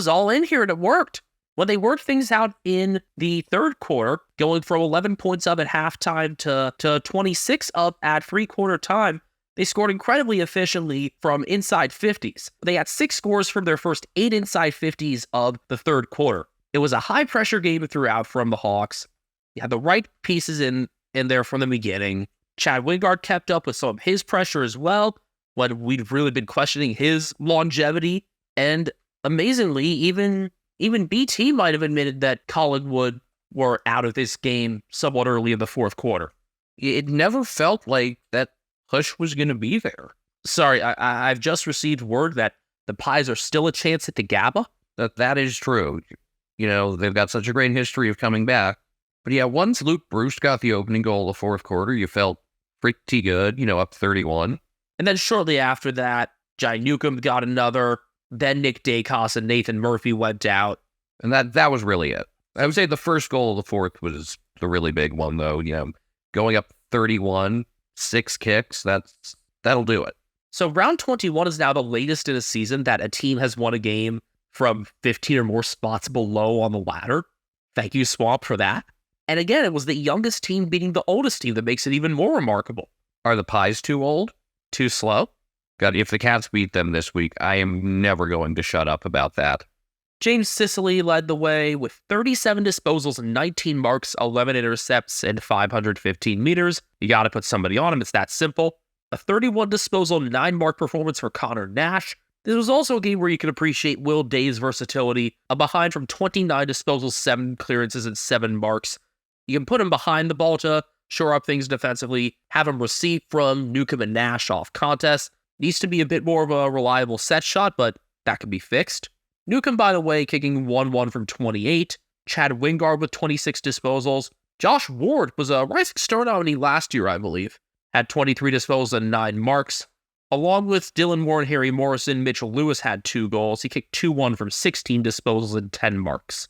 [SPEAKER 4] all in here and it worked. When they worked things out in the third quarter, going from 11 points up at halftime to 26 up at three-quarter time, they scored incredibly efficiently from inside 50s. They had 6 scores from their first 8 inside 50s of the third quarter. It was a high-pressure game throughout from the Hawks. You had the right pieces in there from the beginning. Chad Wingard kept up with some of his pressure as well, when we'd really been questioning his longevity. And amazingly, even BT might have admitted that Collingwood were out of this game somewhat early in the fourth quarter.
[SPEAKER 8] It never felt like that push was going to be there.
[SPEAKER 4] Sorry, I've just received word that the Pies are still a chance at the GABA.
[SPEAKER 8] That is true. They've got such a great history of coming back. But yeah, once Luke Bruce got the opening goal of the fourth quarter, you felt pretty good, up 31.
[SPEAKER 4] And then shortly after that, Jai Newcomb got another. Then Nick Dacos and Nathan Murphy went out.
[SPEAKER 8] And that was really it. I would say the first goal of the fourth was the really big one, though. Going up 31, 6 kicks, that'll do it.
[SPEAKER 4] So round 21 is now the latest in a season that a team has won a game from 15 or more spots below on the ladder. Thank you, Swamp, for that. And again, it was the youngest team beating the oldest team that makes it even more remarkable.
[SPEAKER 8] Are the Pies too old?
[SPEAKER 4] Too slow?
[SPEAKER 8] God, if the Cats beat them this week, I am never going to shut up about that.
[SPEAKER 4] James Sicily led the way with 37 disposals and 19 marks, 11 intercepts, and 515 meters. You got to put somebody on him. It's that simple. A 31 disposal, 9 mark performance for Connor Nash. This was also a game where you can appreciate Will Day's versatility. A behind from 29 disposals, 7 clearances, and 7 marks. You can put him behind the ball to shore up things defensively, have him receive from Newcomb and Nash off contest. Needs to be a bit more of a reliable set shot, but that can be fixed. Newcomb, by the way, kicking 1-1 from 28. Chad Wingard with 26 disposals. Josh Ward was a Rising Star nominee last year, I believe. Had 23 disposals and 9 marks. Along with Dylan Moore and Harry Morrison, Mitchell Lewis had 2 goals. He kicked 2-1 from 16 disposals and 10 marks.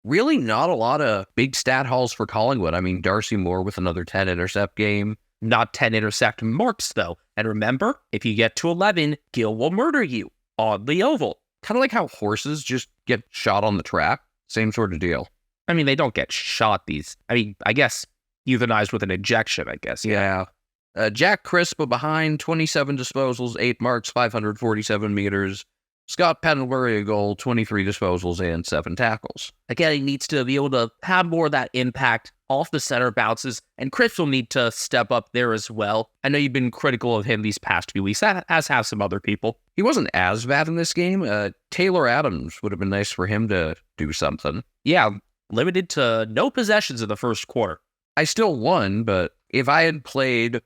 [SPEAKER 8] Really not a lot of big stat hauls for Collingwood. I mean, Darcy Moore with another 10 intercept game.
[SPEAKER 4] Not 10 intercept marks, though. And remember, if you get to 11, Gil will murder you on the oval.
[SPEAKER 8] Kind of like how horses just get shot on the track. Same sort of deal.
[SPEAKER 4] I mean, they don't get shot I guess euthanized with an injection, I guess.
[SPEAKER 8] Yeah. Jack Crisp behind, 27 disposals, 8 marks, 547 meters. Scott Pendlebury a goal, 23 disposals, and 7 tackles.
[SPEAKER 4] Again, he needs to be able to have more of that impact off the center bounces, and Crisp will need to step up there as well. I know you've been critical of him these past few weeks, as have some other people.
[SPEAKER 8] He wasn't as bad in this game. Taylor Adams would have been nice for him to do something.
[SPEAKER 4] Yeah, limited to no possessions in the first quarter.
[SPEAKER 8] I still won, but if I had played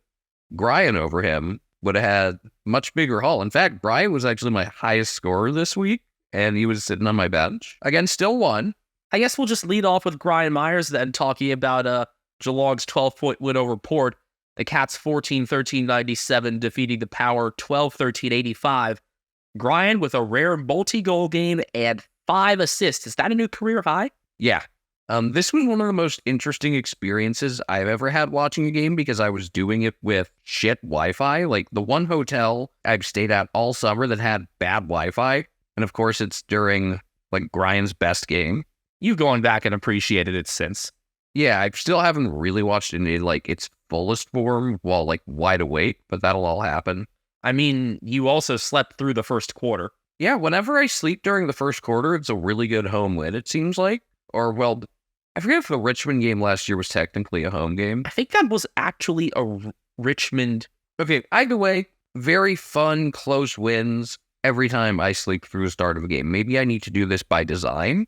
[SPEAKER 8] Brian over him, would have had much bigger haul. In fact, Brian was actually my highest scorer this week, and he was sitting on my bench. Again, still won.
[SPEAKER 4] I guess we'll just lead off with Brian Myers then, talking about Geelong's 12-point win over Port. The Cats 14-13-97, defeating the Power 12-13-85. Brian with a rare multi-goal game and 5 assists. Is that a new career high?
[SPEAKER 8] Yeah. This was one of the most interesting experiences I've ever had watching a game because I was doing it with shit Wi-Fi. Like, the one hotel I've stayed at all summer that had bad Wi-Fi. And of course, it's during, like, Brian's best game.
[SPEAKER 4] You've gone back and appreciated it since.
[SPEAKER 8] Yeah, I still haven't really watched it in, like, its fullest form while, like, wide awake, but that'll all happen.
[SPEAKER 4] I mean, you also slept through the first quarter.
[SPEAKER 8] Yeah, whenever I sleep during the first quarter, it's a really good home win, it seems like. Or, well, I forget if the Richmond game last year was technically a home game.
[SPEAKER 4] I think that was actually a Richmond.
[SPEAKER 8] Okay, either way, very fun, close wins every time I sleep through the start of a game. Maybe I need to do this by design.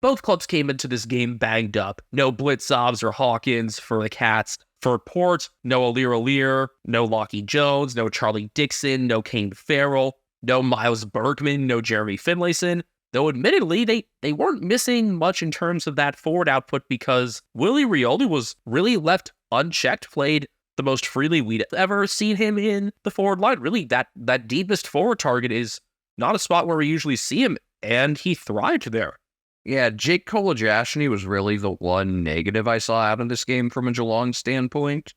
[SPEAKER 4] Both clubs came into this game banged up. No Blitzovs or Hawkins for the Cats. For Port, no Alir, no Lockie Jones, no Charlie Dixon, no Kane Farrell, no Miles Bergman, no Jeremy Finlayson. Though admittedly, they weren't missing much in terms of that forward output because Willie Rioli was really left unchecked, played the most freely we'd ever seen him in the forward line. Really, that deepest forward target is not a spot where we usually see him, and he thrived there.
[SPEAKER 8] Yeah, Jake Kolajashny was really the one negative I saw out of this game from a Geelong standpoint.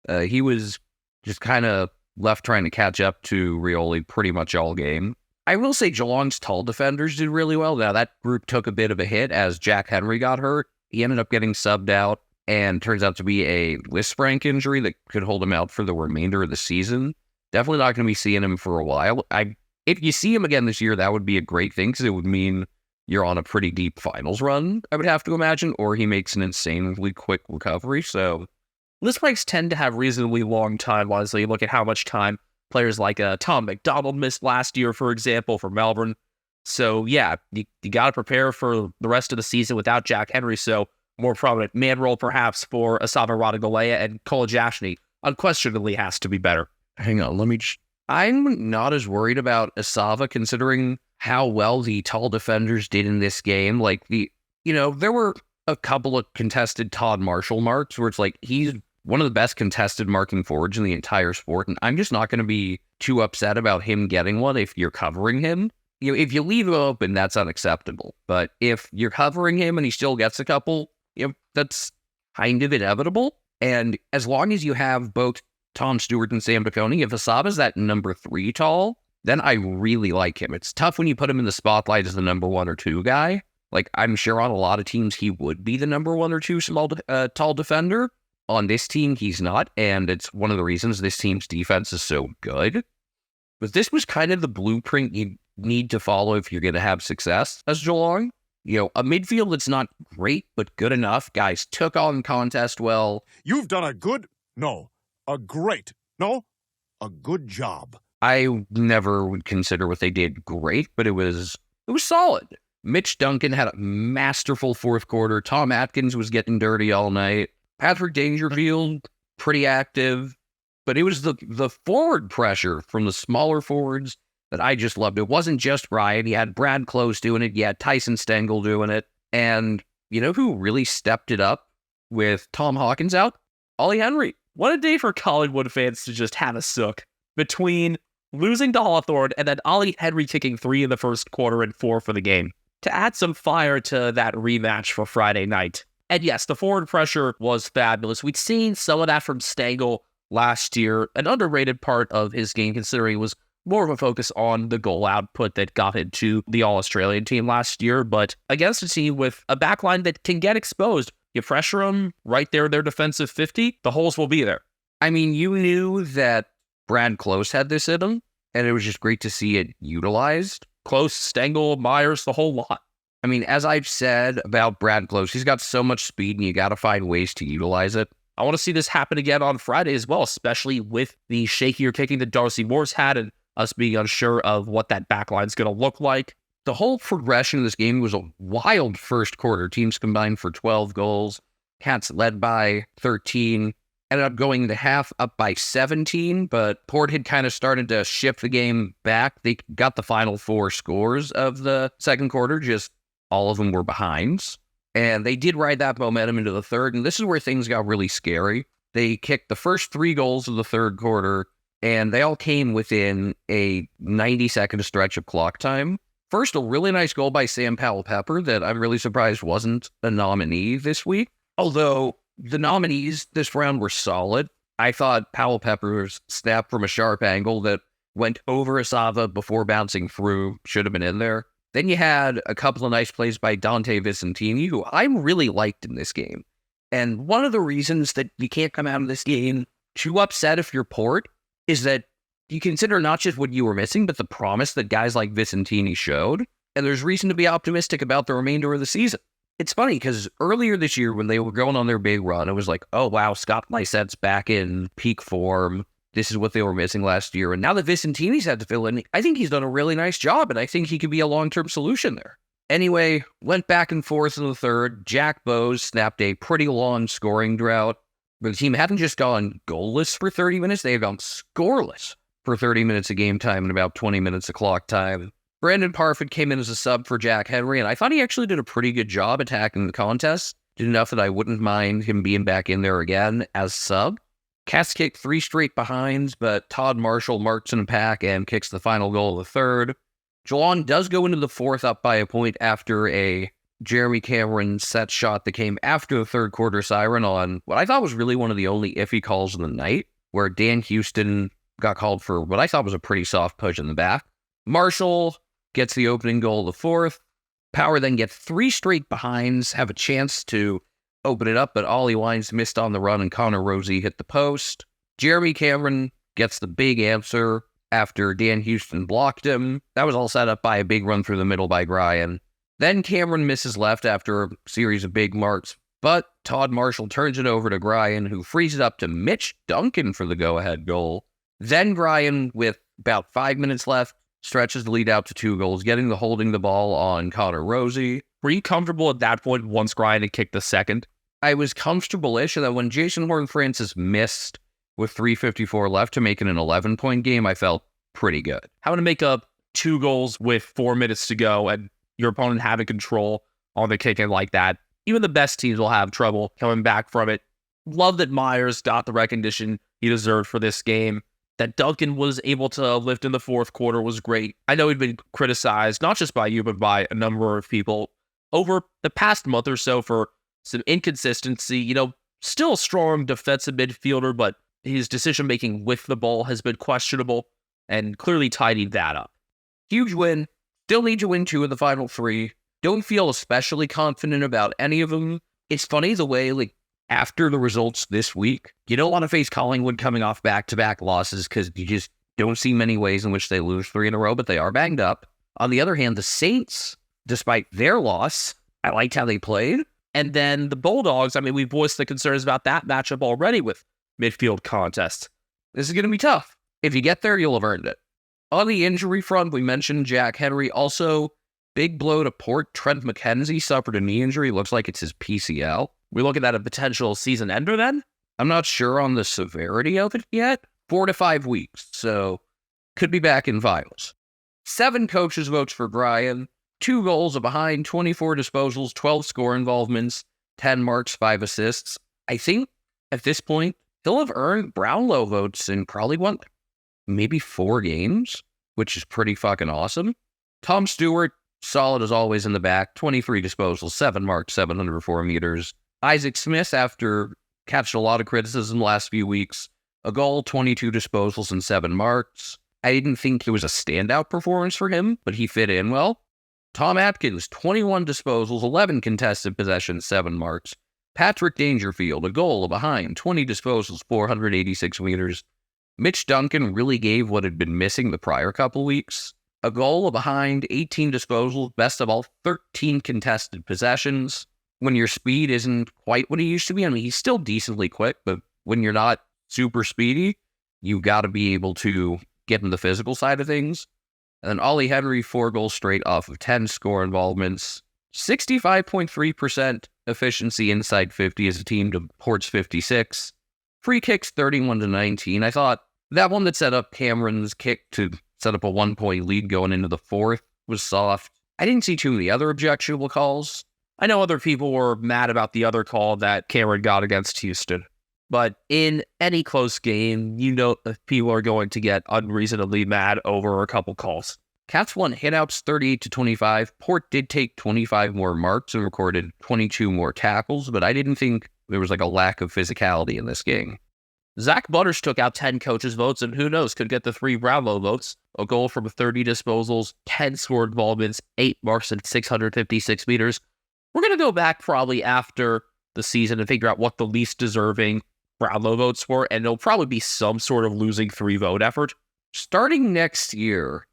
[SPEAKER 8] He was just kind of left trying to catch up to Rioli pretty much all game. I will say Geelong's tall defenders did really well. Now, that group took a bit of a hit as Jack Henry got hurt. He ended up getting subbed out and turns out to be a Lisfranc injury that could hold him out for the remainder of the season. Definitely not going to be seeing him for a while. If you see him again this year, that would be a great thing because it would mean you're on a pretty deep finals run, I would have to imagine, or he makes an insanely quick recovery. So
[SPEAKER 4] Lisfrancs tend to have reasonably long timelines. You look at how much time players like Tom McDonald missed last year, for example, for Melbourne. So, yeah, you got to prepare for the rest of the season without Jack Henry. So, more prominent man role, perhaps, for Asava Radagalea, and Kolajashny unquestionably has to be better.
[SPEAKER 8] Hang on, I'm not as worried about Asava considering how well the tall defenders did in this game. Like, there were a couple of contested Todd Marshall marks where it's like, he's one of the best contested marking forwards in the entire sport, and I'm just not going to be too upset about him getting one if you're covering him. If you leave him open, that's unacceptable. But if you're covering him and he still gets a couple, that's kind of inevitable. And as long as you have both Tom Stewart and Sam Baconi, if Asava's that number 3 tall, then I really like him. It's tough when you put him in the spotlight as the number 1 or 2 guy. Like, I'm sure on a lot of teams he would be the number 1 or 2 tall defender. On this team, he's not, and it's one of the reasons this team's defense is so good. But this was kind of the blueprint you need to follow if you're going to have success as Geelong. A midfield that's not great, but good enough. Guys took on the contest well.
[SPEAKER 2] You've done a good job.
[SPEAKER 8] I never would consider what they did great, but it was solid. Mitch Duncan had a masterful fourth quarter. Tom Atkins was getting dirty all night. Patrick Dangerfield, pretty active. But it was the forward pressure from the smaller forwards that I just loved. It wasn't just Ryan. You had Brad Close doing it. You had Tyson Stengel doing it. And you know who really stepped it up with Tom Hawkins out? Ollie Henry.
[SPEAKER 4] What a day for Collingwood fans to just have a sook. Between losing to Hawthorn and then Ollie Henry kicking 3 in the first quarter and 4 for the game. To add some fire to that rematch for Friday night. And yes, the forward pressure was fabulous. We'd seen some of that from Stengel last year, an underrated part of his game considering it was more of a focus on the goal output that got him to the All-Australian team last year. But against a team with a backline that can get exposed, you pressure them right there, their defensive 50, the holes will be there.
[SPEAKER 8] I mean, you knew that Brad Close had this in him, and it was just great to see it utilized.
[SPEAKER 4] Close, Stengel, Myers, the whole lot.
[SPEAKER 8] I mean, as I've said about Brad Close, he's got so much speed and you got to find ways to utilize it.
[SPEAKER 4] I want to see this happen again on Friday as well, especially with the shakier kicking that Darcy Moore's had and us being unsure of what that backline's going to look like.
[SPEAKER 8] The whole progression of this game was a wild first quarter. Teams combined for 12 goals. Cats led by 13. Ended up going into half up by 17, but Port had kind of started to shift the game back. They got the final 4 scores of the second quarter, just all of them were behinds. And they did ride that momentum into the third, and this is where things got really scary. They kicked the first 3 goals of the third quarter, and they all came within a 90-second stretch of clock time. First, a really nice goal by Sam Powell-Pepper that I'm really surprised wasn't a nominee this week. Although the nominees this round were solid. I thought Powell-Pepper's snap from a sharp angle that went over Asava before bouncing through should have been in there. Then you had a couple of nice plays by Dante Vicentini, who I really liked in this game. And one of the reasons that you can't come out of this game too upset if you're Port is that you consider not just what you were missing, but the promise that guys like Vicentini showed. And there's reason to be optimistic about the remainder of the season. It's funny because earlier this year when they were going on their big run, it was like, oh, wow, Scott Lysette's back in peak form. This is what they were missing last year. And now that Vicentini's had to fill in, I think he's done a really nice job, and I think he could be a long-term solution there. Anyway, went back and forth in the third. Jack Bowes snapped a pretty long scoring drought. But the team hadn't just gone goalless for 30 minutes, they had gone scoreless for 30 minutes of game time and about 20 minutes of clock time. Brandon Parfit came in as a sub for Jack Henry, and I thought he actually did a pretty good job attacking the contest. Did enough that I wouldn't mind him being back in there again as sub. Cats kicked 3 straight behinds, but Todd Marshall marks in a pack and kicks the final goal of the third. Geelong does go into the fourth up by a point after a Jeremy Cameron set shot that came after the third quarter siren on what I thought was really one of the only iffy calls of the night, where Dan Houston got called for what I thought was a pretty soft push in the back. Marshall gets the opening goal of the fourth. Power then gets 3 straight behinds, have a chance to open it up, but Ollie Wines missed on the run and Connor Rosie hit the post. Jeremy Cameron gets the big answer after Dan Houston blocked him. That was all set up by a big run through the middle by Brian. Then Cameron misses left after a series of big marks, but Todd Marshall turns it over to Brian, who frees it up to Mitch Duncan for the go-ahead goal. Then Brian, with about 5 minutes left, stretches the lead out to 2 goals, getting the holding the ball on Connor Rosie.
[SPEAKER 4] Were you comfortable at that point once Brian had kicked the second?
[SPEAKER 8] I was comfortable-ish, and then when Jason Horn-Francis missed with 3:54 left to make it an 11-point game, I felt pretty good.
[SPEAKER 4] Having to make up 2 goals with 4 minutes to go and your opponent having control on the kicking like that, even the best teams will have trouble coming back from it. Love that Myers got the recognition he deserved for this game. That Duncan was able to lift in the fourth quarter was great. I know he'd been criticized, not just by you, but by a number of people over the past month or so for some inconsistency. Still a strong defensive midfielder, but his decision-making with the ball has been questionable and clearly tidied that up.
[SPEAKER 8] Huge win. Still need to win 2 of the final 3. Don't feel especially confident about any of them. It's funny the way, after the results this week, you don't want to face Collingwood coming off back-to-back losses because you just don't see many ways in which they lose 3 in a row, but they are banged up. On the other hand, the Saints, despite their loss, I liked how they played.
[SPEAKER 4] And then the Bulldogs, we voiced the concerns about that matchup already with midfield contests.
[SPEAKER 8] This is going to be tough. If you get there, you'll have earned it. On the injury front, we mentioned Jack Henry. Also, big blow to Port. Trent McKenzie suffered a knee injury. Looks like it's his PCL.
[SPEAKER 4] We're looking at a potential season ender then?
[SPEAKER 8] I'm not sure on the severity of it yet. 4 to 5 weeks, so could be back in finals. 7 coaches' votes for Brian. 2 goals behind, 24 disposals, 12 score involvements, 10 marks, 5 assists. I think at this point, he'll have earned Brownlow votes in probably maybe 4 games, which is pretty fucking awesome. Tom Stewart, solid as always in the back, 23 disposals, 7 marks, 704 meters. Isaac Smith, after catching a lot of criticism the last few weeks, a goal, 22 disposals, and 7 marks. I didn't think it was a standout performance for him, but he fit in well. Tom Atkins, 21 disposals, 11 contested possessions, 7 marks. Patrick Dangerfield, a goal, a behind, 20 disposals, 486 meters. Mitch Duncan really gave what had been missing the prior couple weeks. A goal, a behind, 18 disposals, best of all, 13 contested possessions. When your speed isn't quite what he used to be, he's still decently quick, but when you're not super speedy, you got to be able to get in the physical side of things. And then Ollie Henry, 4 goals straight off of 10 score involvements. 65.3% efficiency inside 50 as a team to Port's 56. Free kicks 31-19. I thought that one that set up Cameron's kick to set up a 1-point lead going into the fourth was soft. I didn't see too many other objectionable calls.
[SPEAKER 4] I know other people were mad about the other call that Cameron got against Houston. But in any close game, you know people are going to get unreasonably mad over a couple calls.
[SPEAKER 8] Cats won hitouts 38-25. Port did take 25 more marks and recorded 22 more tackles, but I didn't think there was like a lack of physicality in this game.
[SPEAKER 4] Zach Butters took out 10 coaches' votes, and who knows, could get the 3 Brownlow votes. A goal from 30 disposals, 10 scored involvements, 8 marks, and 656 meters. We're going to go back probably after the season and figure out what the least deserving Brownlow votes were, and it'll probably be some sort of losing 3-vote effort.
[SPEAKER 8] Starting next year,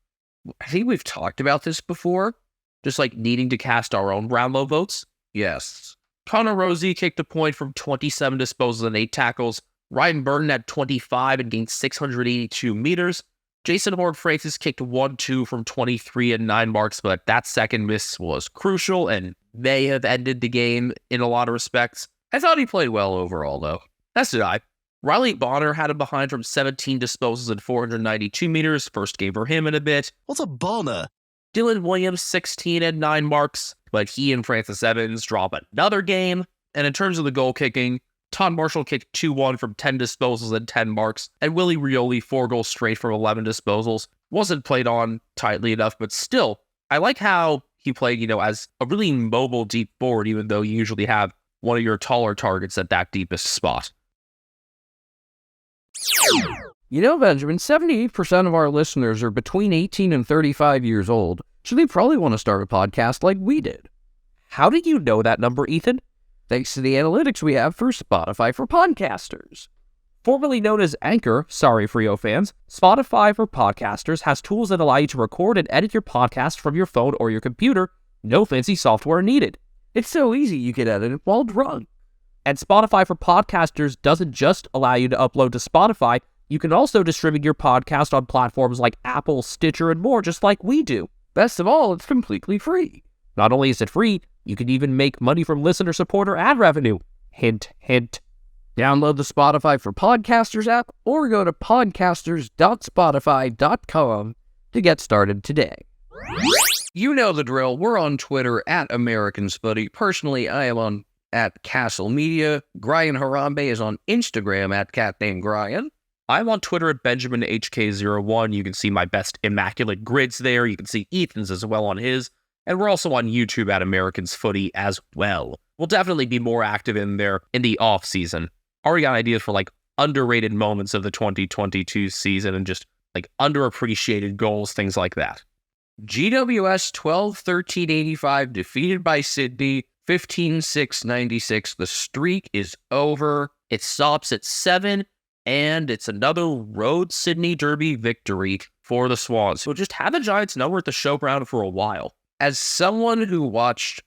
[SPEAKER 8] I think we've talked about this before,
[SPEAKER 4] just like needing to cast our own Brownlow votes.
[SPEAKER 8] Yes.
[SPEAKER 4] Connor Rosie kicked a point from 27 disposals and 8 tackles. Ryan Burton had 25 and gained 682 meters. Jason Horn-Francis kicked 1-2 from 23 and 9 marks, but that second miss was crucial and may have ended the game in a lot of respects.
[SPEAKER 8] I thought he played well overall, though.
[SPEAKER 4] As did I. Riley Bonner had him behind from 17 disposals and 492 meters. First game for him in a bit.
[SPEAKER 1] What's a Bonner?
[SPEAKER 4] Dylan Williams, 16 and 9 marks, but he and Francis Evans drop another game. And in terms of the goal kicking, Todd Marshall kicked 2-1 from 10 disposals and 10 marks, and Willie Rioli 4 goals straight from 11 disposals. Wasn't played on tightly enough, but still, I like how he played, as a really mobile deep forward, even though you usually have one of your taller targets at that deepest spot.
[SPEAKER 8] Benjamin, 78% of our listeners are between 18 and 35 years old, so they probably want to start a podcast like we did.
[SPEAKER 4] How did you know that number, Ethan?
[SPEAKER 8] Thanks to the analytics we have for Spotify for Podcasters.
[SPEAKER 4] Formerly known as Anchor, sorry Frio fans, Spotify for Podcasters has tools that allow you to record and edit your podcast from your phone or your computer. No fancy software needed.
[SPEAKER 8] It's so easy you can edit it while drunk.
[SPEAKER 4] And Spotify for Podcasters doesn't just allow you to upload to Spotify, you can also distribute your podcast on platforms like Apple, Stitcher, and more, just like we do.
[SPEAKER 8] Best of all, it's completely free.
[SPEAKER 4] Not only is it free, you can even make money from listener support or ad revenue. Hint, hint.
[SPEAKER 8] Download the Spotify for Podcasters app or go to podcasters.spotify.com to get started today. You know the drill. We're on Twitter at Americans Footy. Personally, I am on at Castle Media. Brian Harambe is on Instagram at CatNameGrian.
[SPEAKER 4] I'm on Twitter at BenjaminHK01. You can see my best immaculate grids there. You can see Ethan's as well on his. And we're also on YouTube at Americans Footy as well. We'll definitely be more active in there in the off season. Already got ideas for underrated moments of the 2022 season and just underappreciated goals, things like that.
[SPEAKER 8] GWS 12-13-85 defeated by Sydney 15-6-96. The streak is over.
[SPEAKER 4] It stops at 7, and it's another road Sydney Derby victory for the Swans, who just had the Giants number at the showground for a while.
[SPEAKER 8] As someone who watched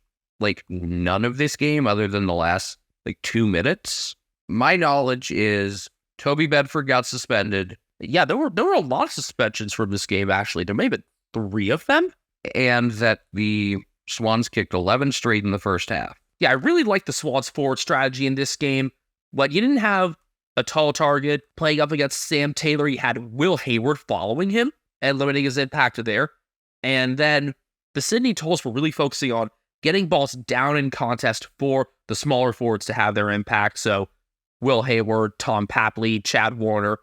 [SPEAKER 8] none of this game other than the last 2 minutes, my knowledge is Toby Bedford got suspended.
[SPEAKER 4] Yeah, there were a lot of suspensions from this game, actually. There may have been 3 of them.
[SPEAKER 8] And that the Swans kicked 11 straight in the first half.
[SPEAKER 4] Yeah, I really liked the Swans' forward strategy in this game. But you didn't have a tall target playing up against Sam Taylor. You had Will Hayward following him and limiting his impact there. And then the Sydney Tols were really focusing on getting balls down in contest for the smaller forwards to have their impact. So Will Hayward, Tom Papley, Chad Warner,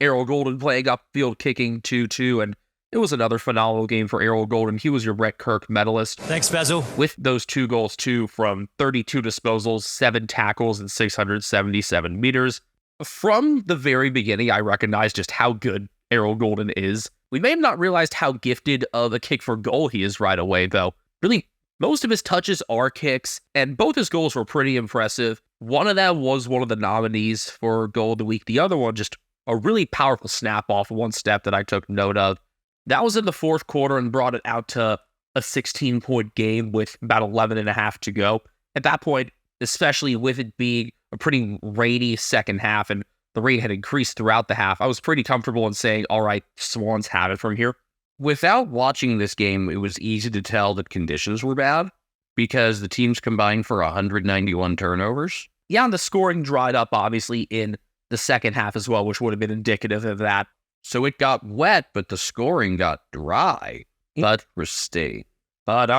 [SPEAKER 4] Errol Golden playing upfield kicking 2-2, and it was another phenomenal game for Errol Golden. He was your Brett Kirk medalist.
[SPEAKER 1] Thanks, Basil.
[SPEAKER 4] With those 2 goals, too, from 32 disposals, 7 tackles, and 677 meters. From the very beginning, I recognized just how good Errol Golden is. We may have not realized how gifted of a kick for goal he is right away, though. Really, most of his touches are kicks, and both his goals were pretty impressive. One of them was one of the nominees for Goal of the Week. The other one, just a really powerful snap-off, one step that I took note of. That was in the fourth quarter and brought it out to a 16-point game with about 11 and a half to go. At that point, especially with it being a pretty rainy second half and the rain had increased throughout the half, I was pretty comfortable in saying, all right, Swans have it from here.
[SPEAKER 8] Without watching this game, it was easy to tell that conditions were bad because the teams combined for 191 turnovers.
[SPEAKER 4] Yeah, and the scoring dried up, obviously, in the second half as well, which would have been indicative of that.
[SPEAKER 8] So it got wet, but the scoring got dry. But Interesting.
[SPEAKER 4] But,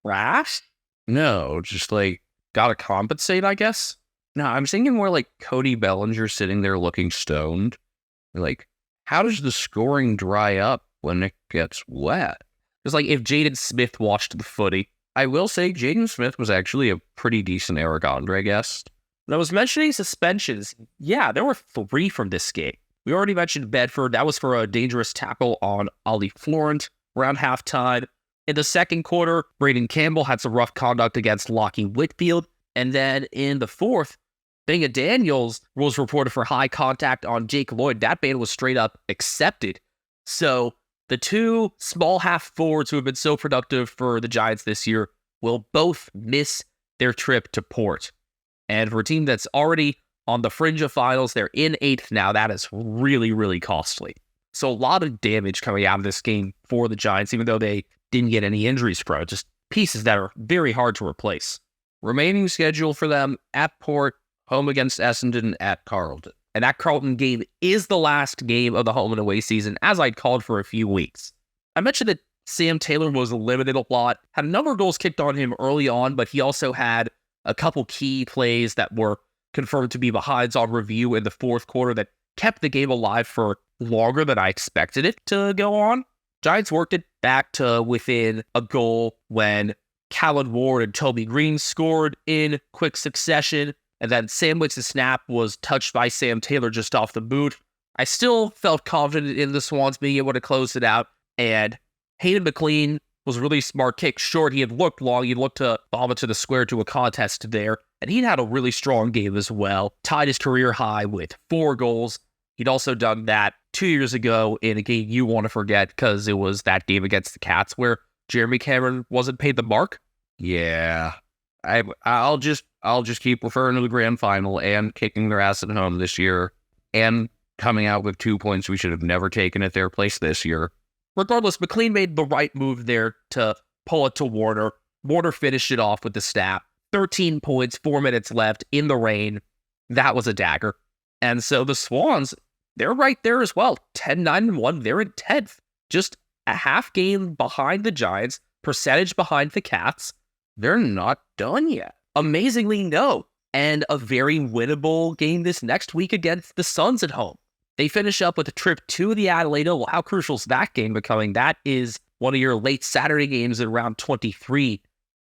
[SPEAKER 4] Rash?
[SPEAKER 8] No, just like,
[SPEAKER 4] Gotta compensate, I guess?
[SPEAKER 8] no, I'm thinking more like Cody Bellinger sitting there looking stoned. Like, how does the scoring dry up when it gets wet?
[SPEAKER 4] It's like if Jaden Smith watched the footy.
[SPEAKER 8] I will say Jaden Smith was actually a pretty decent Eric Andre guest.
[SPEAKER 4] When I was mentioning suspensions, yeah, there were 3 from this game. We already mentioned Bedford. That was for a dangerous tackle on Ollie Florent around halftime. In the second quarter, Braden Campbell had some rough conduct against Lockie Whitfield. And then in the fourth, Binga Daniels was reported for high contact on Jake Lloyd. That ban was straight up accepted. So the 2 small half forwards who have been so productive for the Giants this year will both miss their trip to Port. And for a team that's already on the fringe of finals, they're in 8th now. That is really, really costly. So a lot of damage coming out of this game for the Giants, even though they didn't get any injuries from it. Just pieces that are very hard to replace.
[SPEAKER 8] Remaining schedule for them at Port, home against Essendon, at Carleton.
[SPEAKER 4] And that Carleton game is the last game of the home and away season, as I'd called for a few weeks. I mentioned that Sam Taylor was limited a lot, had a number of goals kicked on him early on, but he also had a couple key plays that were confirmed to be behinds on review in the fourth quarter that kept the game alive for longer than I expected it to go on. Giants worked it back to within a goal when Callan Ward and Toby Green scored in quick succession, and then Sandwich's snap was touched by Sam Taylor just off the boot. I still felt confident in the Swans being able to close it out, and Hayden McLean was really smart, kick short. He had looked long. He looked to bomb it to the square to a contest there, and he'd had a really strong game as well. Tied his career high with 4 goals. He'd also done that 2 years ago in a game you want to forget because it was that game against the Cats where Jeremy Cameron wasn't paid the mark.
[SPEAKER 8] Yeah, I'll just keep referring to the grand final and kicking their ass at home this year and coming out with 2 points we should have never taken at their place this year.
[SPEAKER 4] Regardless, McLean made the right move there to pull it to Warner. Warner finished it off with the stat. 13 points, 4 minutes left in the rain. That was a dagger. And so the Swans, they're right there as well. 10-9-1, they're in 10th. Just a half game behind the Giants, percentage behind the Cats. They're not done yet. Amazingly, no. And a very winnable game this next week against the Suns at home. They finish up with a trip to the Adelaide Oval. How crucial is that game becoming? That is one of your late Saturday games at around 23.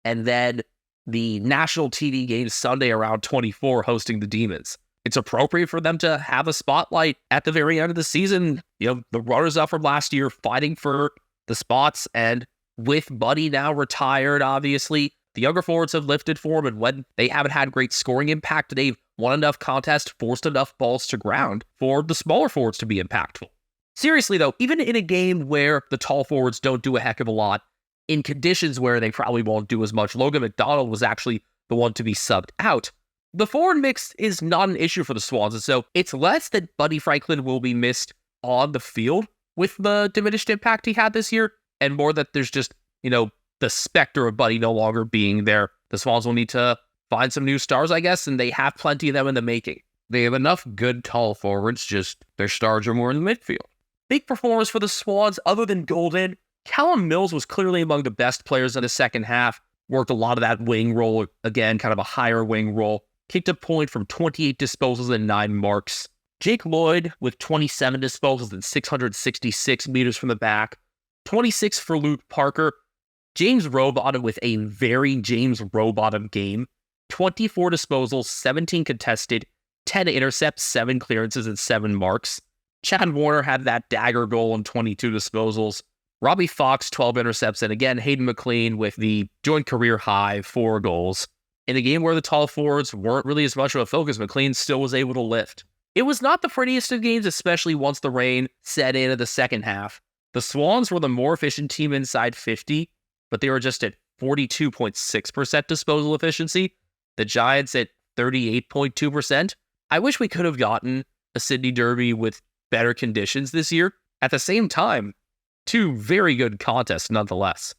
[SPEAKER 4] And then the national TV game Sunday around 24 hosting the Demons. It's appropriate for them to have a spotlight at the very end of the season. You know, the runners-up from last year fighting for the spots. And with Buddy now retired, obviously, the younger forwards have lifted form. And when they haven't had great scoring impact, they've won enough contests, forced enough balls to ground for the smaller forwards to be impactful. Seriously, though, even in a game where the tall forwards don't do a heck of a lot, in conditions where they probably won't do as much, Logan McDonald was actually the one to be subbed out. The forward mix is not an issue for the Swans, and so it's less that Buddy Franklin will be missed on the field with the diminished impact he had this year, and more that there's just, the specter of Buddy no longer being there. The Swans will need to find some new stars, I guess, and they have plenty of them in the making.
[SPEAKER 8] They have enough good tall forwards, just their stars are more in the midfield.
[SPEAKER 4] Big performers for the Swans, other than Golden. Callum Mills was clearly among the best players in the second half. Worked a lot of that wing role, again, kind of a higher wing role. Kicked a point from 28 disposals and 9 marks. Jake Lloyd with 27 disposals and 666 meters from the back. 26 for Luke Parker. James Rowbottom with a very James Rowbottom game. 24 disposals, 17 contested, 10 intercepts, 7 clearances, and 7 marks. Chad Warner had that dagger goal and 22 disposals. Robbie Fox, 12 intercepts, and again, Hayden McLean with the joint career high 4 goals. In a game where the tall forwards weren't really as much of a focus, McLean still was able to lift. It was not the prettiest of games, especially once the rain set in the second half. The Swans were the more efficient team inside 50, but they were just at 42.6% disposal efficiency. The Giants at 38.2%. I wish we could have gotten a Sydney Derby with better conditions this year. At the same time, Two very good contests nonetheless.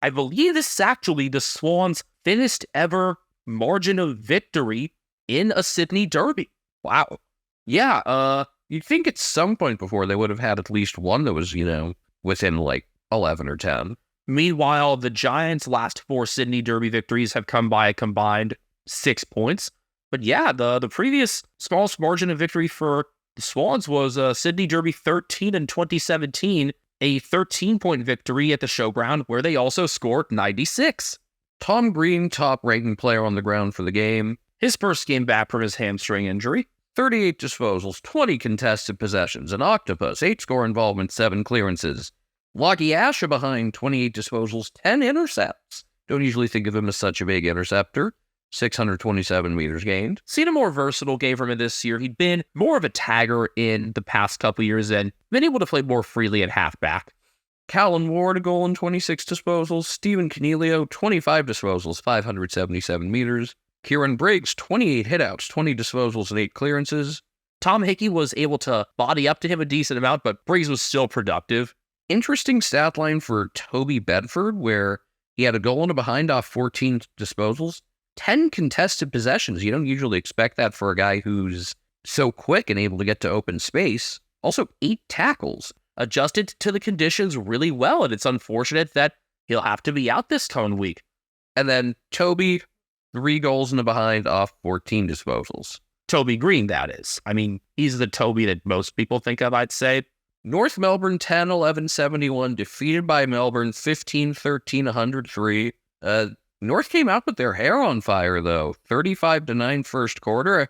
[SPEAKER 4] I believe this is actually the Swans' thinnest ever margin of victory in a Sydney Derby.
[SPEAKER 8] Wow. Yeah, you'd think at some point before they would have had at least one that was, within like 11 or 10.
[SPEAKER 4] Meanwhile, the Giants' last 4 Sydney Derby victories have come by a combined 6 points. But yeah, the previous smallest margin of victory for the Swans was Sydney Derby 13 in 2017, a 13-point victory at the Showground where they also scored 96.
[SPEAKER 8] Tom Green, top-ranking player on the ground for the game.
[SPEAKER 4] His first game back from his hamstring injury.
[SPEAKER 8] 38 disposals, 20 contested possessions, an octopus, 8 score involvement, 7 clearances. Lockie Asha behind 28 disposals, 10 intercepts. Don't usually think of him as such a big interceptor. 627 meters gained.
[SPEAKER 4] Seen a more versatile game from him this year. He'd been more of a tagger in the past couple years and been able to play more freely at halfback.
[SPEAKER 8] Callan Ward, a goal and 26 disposals. Stephen Canelio, 25 disposals, 577 meters. Kieran Briggs, 28 hitouts, 20 disposals, and 8 clearances.
[SPEAKER 4] Tom Hickey was able to body up to him a decent amount, but Briggs was still productive.
[SPEAKER 8] Interesting stat line for Toby Bedford, where he had a goal and a behind off 14 disposals, 10 contested possessions. You don't usually expect that for a guy who's so quick and able to get to open space. Also, 8 tackles.
[SPEAKER 4] Adjusted to the conditions really well, and it's unfortunate that he'll have to be out this coming week.
[SPEAKER 8] And then Toby, 3 goals and a behind off 14 disposals.
[SPEAKER 4] Toby Green, that is. I mean, he's the Toby that most people think of, I'd say.
[SPEAKER 8] North Melbourne 10-11-71, defeated by Melbourne 15-13, 103. North came out with their hair on fire, though. 35-9 first quarter.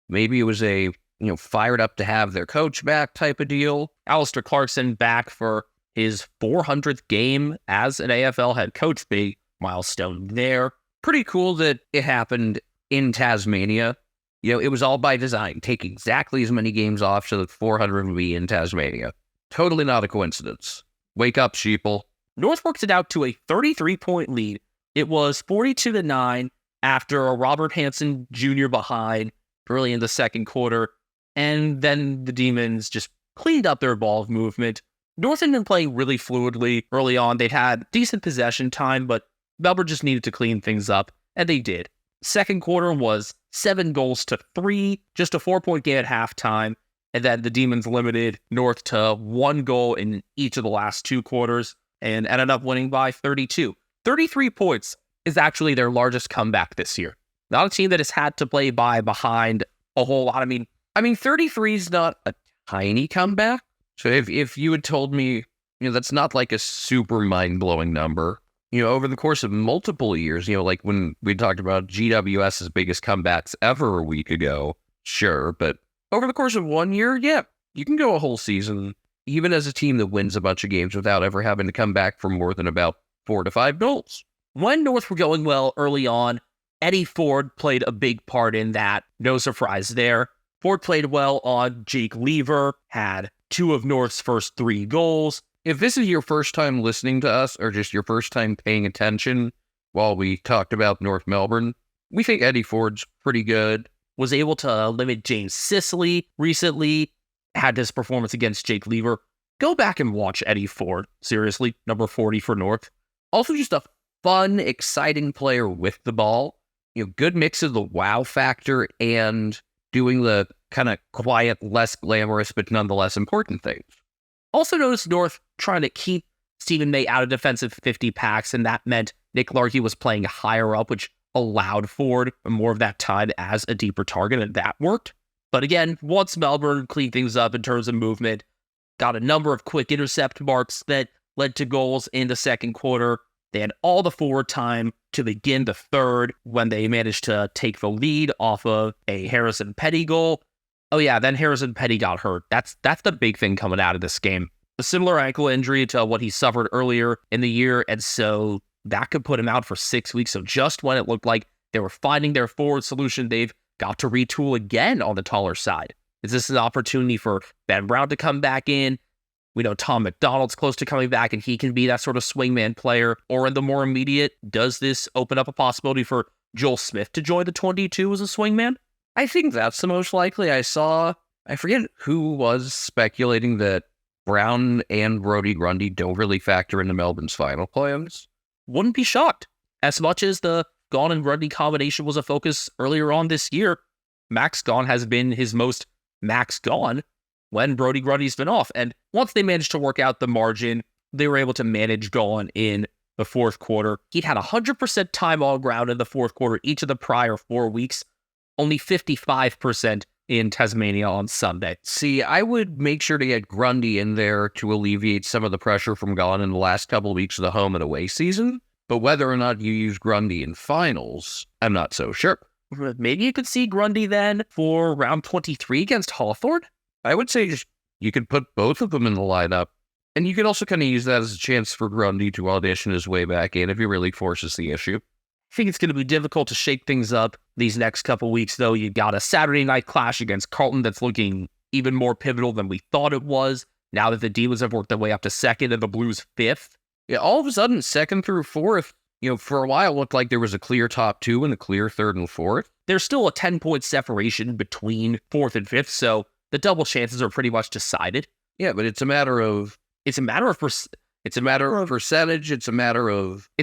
[SPEAKER 8] Maybe it was a, fired up to have their coach back type of deal.
[SPEAKER 4] Alistair Clarkson back for his 400th game as an AFL head coach. Big milestone there.
[SPEAKER 8] Pretty cool that it happened in Tasmania. It was all by design. Take exactly as many games off so that 400 would be in Tasmania. Totally not a coincidence. Wake up, sheeple.
[SPEAKER 4] North worked it out to a 33-point lead. It was 42-9 after a Robert Hansen Jr. behind early in the second quarter, and then the Demons just cleaned up their ball movement. North had been playing really fluidly early on. They'd had decent possession time, but Melbourne just needed to clean things up, and they did. Second quarter was 7-3, just a 4-point game at halftime, and then the Demons limited North to 1 goal in each of the last 2 quarters and ended up winning by 32. 33 points is actually their largest comeback this year. Not a team that has had to play behind a whole lot. I mean,
[SPEAKER 8] 33 is not a tiny comeback. So if you had told me, that's not like a super mind-blowing number. Over the course of multiple years, like when we talked about GWS's biggest comebacks ever a week ago, sure. But over the course of 1 year, yeah, you can go a whole season, even as a team that wins a bunch of games without ever having to come back for more than about 4 to 5 goals.
[SPEAKER 4] When North were going well early on, Eddie Ford played a big part in that. No surprise there. Ford played well on Jake Lever, had 2 of North's first 3 goals.
[SPEAKER 8] If this is your first time listening to us, or just your first time paying attention while we talked about North Melbourne, we think Eddie Ford's pretty good.
[SPEAKER 4] Was able to limit James Sicily recently, had his performance against Jake Lever. Go back and watch Eddie Ford. Seriously, number 40 for North. Also just a fun, exciting player with the ball. Good mix of the wow factor and doing the kind of quiet, less glamorous, but nonetheless important things. Also noticed North trying to keep Stephen May out of defensive 50 packs, and that meant Nick Larkey was playing higher up, which allowed Ford more of that time as a deeper target, and that worked. But again, once Melbourne cleaned things up in terms of movement, got a number of quick intercept marks that led to goals in the second quarter. They had all the forward time to begin the third when they managed to take the lead off of a Harrison Petty goal. Oh yeah, then Harrison Petty got hurt. That's the big thing coming out of this game. A similar ankle injury to what he suffered earlier in the year, and so that could put him out for 6 weeks. So just when it looked like they were finding their forward solution, they've got to retool again on the taller side. Is this an opportunity for Ben Brown to come back in? We know Tom McDonald's close to coming back, and he can be that sort of swingman player. Or in the more immediate, does this open up a possibility for Joel Smith to join the 22 as a swingman?
[SPEAKER 8] I think that's the most likely. I forget who was speculating that Brown and Brody Grundy don't really factor into Melbourne's final plans?
[SPEAKER 4] Wouldn't be shocked. As much as the Gawn and Grundy combination was a focus earlier on this year, Max Gawn has been his most Max Gawn when Brody Grundy's been off. And once they managed to work out the margin, they were able to manage Gawn in the fourth quarter. He'd had 100% time on ground in the fourth quarter each of the prior 4 weeks, only 55% in Tasmania on Sunday.
[SPEAKER 8] See, I would make sure to get Grundy in there to alleviate some of the pressure from Gawn in the last couple of weeks of the home and away season. But whether or not you use Grundy in finals, I'm not so sure.
[SPEAKER 4] Maybe you could see Grundy then for round 23 against Hawthorn?
[SPEAKER 8] I would say you could put both of them in the lineup. And you could also kind of use that as a chance for Grundy to audition his way back in if he really forces the issue.
[SPEAKER 4] I think it's going to be difficult to shake things up these next couple weeks, though. You got a Saturday night clash against Carlton that's looking even more pivotal than we thought it was, now that the Demons have worked their way up to second and the Blues fifth.
[SPEAKER 8] Yeah, all of a sudden, second through fourth, for a while, it looked like there was a clear top two and a clear third and fourth.
[SPEAKER 4] There's still a 10-point separation between fourth and fifth, so the double chances are pretty much decided.
[SPEAKER 8] Yeah, but it's a matter of percentage. It's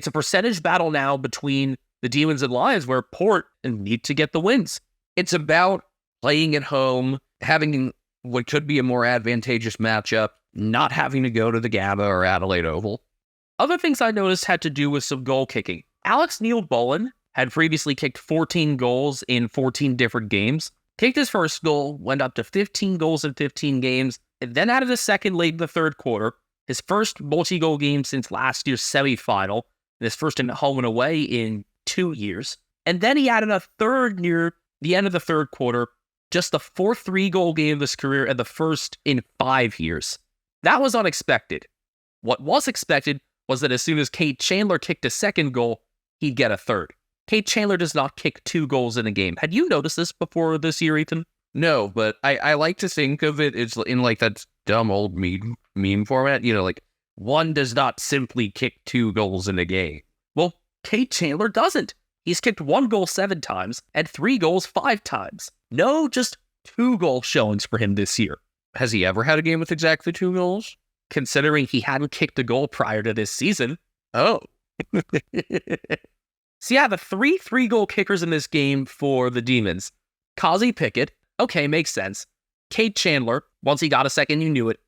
[SPEAKER 4] a percentage battle now between the Demons and Lions, where Port need to get the wins.
[SPEAKER 8] It's about playing at home, having what could be a more advantageous matchup, not having to go to the Gabba or Adelaide Oval.
[SPEAKER 4] Other things I noticed had to do with some goal kicking. Alex Neil-Bullen had previously kicked 14 goals in 14 different games, kicked his first goal, went up to 15 goals in 15 games, and then added a second late in the third quarter, his first multi-goal game since last year's semifinal, and his first in home and away in 2 years. And then he added a third near the end of the third quarter, just the fourth 3-goal game of his career and the first in 5 years. That was unexpected. What was expected was that as soon as Kate Chandler kicked a second goal, he'd get a third. Kate Chandler does not kick 2 goals in a game. Had you noticed this before this year, Ethan?
[SPEAKER 8] No, but I like to think of it's in like that dumb old meme format. Like one does not simply kick 2 goals in a game.
[SPEAKER 4] Well, Kate Chandler doesn't. He's kicked 1 goal 7 times and 3 goals 5 times. No, just 2 goal showings for him this year.
[SPEAKER 8] Has he ever had a game with exactly 2 goals?
[SPEAKER 4] Considering he hadn't kicked a goal prior to this season.
[SPEAKER 8] Oh.
[SPEAKER 4] So yeah, the 3-goal kickers in this game for the Demons. Kazi Pickett, okay, makes sense. Kate Chandler, once he got a second, you knew it.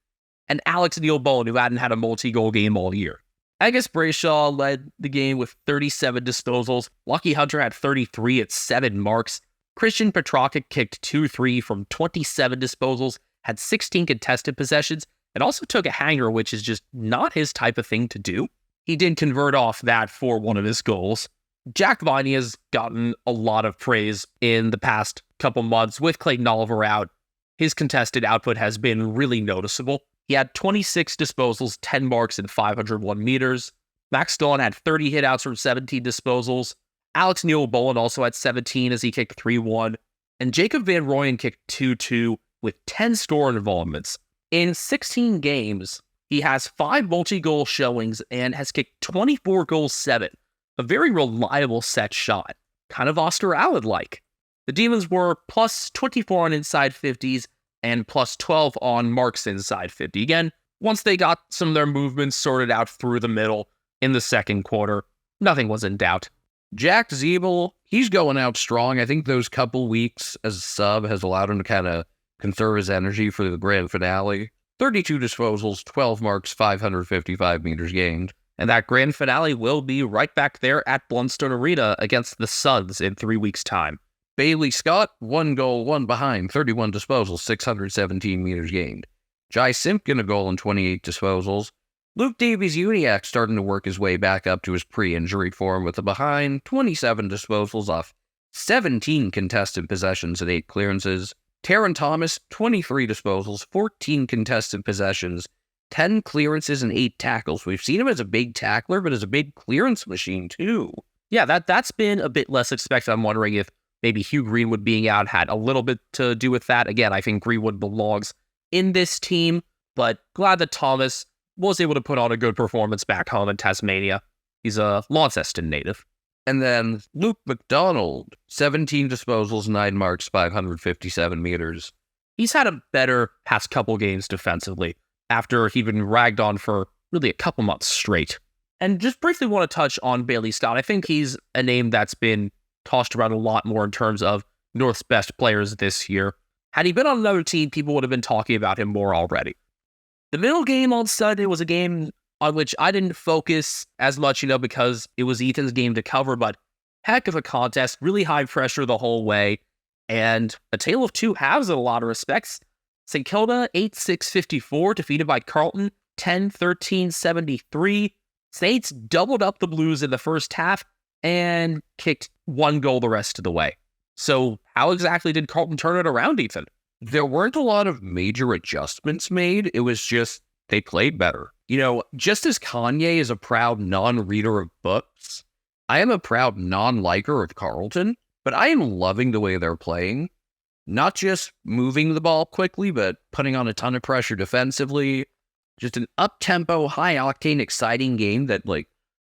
[SPEAKER 4] And Alex Neil-Bullen, who hadn't had a multi-goal game all year. Angus Brayshaw led the game with 37 disposals. Lucky Hunter had 33 at 7 marks. Christian Petrarca kicked 2-3 from 27 disposals, had 16 contested possessions, and also took a hanger, which is just not his type of thing to do. He did convert off that for one of his goals. Jack Viney has gotten a lot of praise in the past couple months with Clayton Oliver out. His contested output has been really noticeable. He had 26 disposals, 10 marks, and 501 meters. Max Gawn had 30 hitouts from 17 disposals. Alex Neil-Bullen also had 17 as he kicked 3-1. And Jacob Van Rooyen kicked 2-2 with 10 score involvements. In 16 games, he has 5 multi-goal showings and has kicked 24 goals 7. A very reliable set shot. Kind of Oscar Allen-like. The Demons were plus 24 on inside 50s and plus 12 on marks inside 50. Again, once they got some of their movements sorted out through the middle in the second quarter, nothing was in doubt.
[SPEAKER 8] Jack Zeeble, he's going out strong. I think those couple weeks as a sub has allowed him to kind of conserve his energy for the grand finale. 32 disposals, 12 marks, 555 meters gained.
[SPEAKER 4] And that grand finale will be right back there at Blundstone Arena against the Suns in 3 weeks' time.
[SPEAKER 8] Bailey Scott, 1 goal, 1 behind, 31 disposals, 617 meters gained. Jai Simpkin, a goal and 28 disposals. Luke Davies-Uniacke starting to work his way back up to his pre-injury form with a behind, 27 disposals off 17 contested possessions and 8 clearances. Taron Thomas, 23 disposals, 14 contested possessions, 10 clearances and 8 tackles. We've seen him as a big tackler, but as a big clearance machine too.
[SPEAKER 4] Yeah, that's been a bit less expected. I'm wondering if maybe Hugh Greenwood being out had a little bit to do with that. Again, I think Greenwood belongs in this team, but glad that Thomas was able to put on a good performance back home in Tasmania. He's a Launceston native.
[SPEAKER 8] And then Luke McDonald, 17 disposals, 9 marks, 557 meters.
[SPEAKER 4] He's had a better past couple games defensively. after he'd been ragged on for really a couple months straight. And just briefly want to touch on Bailey Scott. I think he's a name that's been tossed around a lot more in terms of North's best players this year. Had he been on another team, people would have been talking about him more already. The middle game on Sunday was a game on which I didn't focus as much, because it was Ethan's game to cover, but heck of a contest, really high pressure the whole way, and a tale of two halves in a lot of respects. St. Kilda 8-6-54, defeated by Carlton 10-13-73. Saints doubled up the Blues in the first half and kicked one goal the rest of the way. So how exactly did Carlton turn it around, Ethan?
[SPEAKER 8] There weren't a lot of major adjustments made. It was just they played better. Just as Kanye is a proud non-reader of books, I am a proud non-liker of Carlton, but I am loving the way they're playing. Not just moving the ball quickly, but putting on a ton of pressure defensively. Just an up-tempo, high-octane, exciting game that,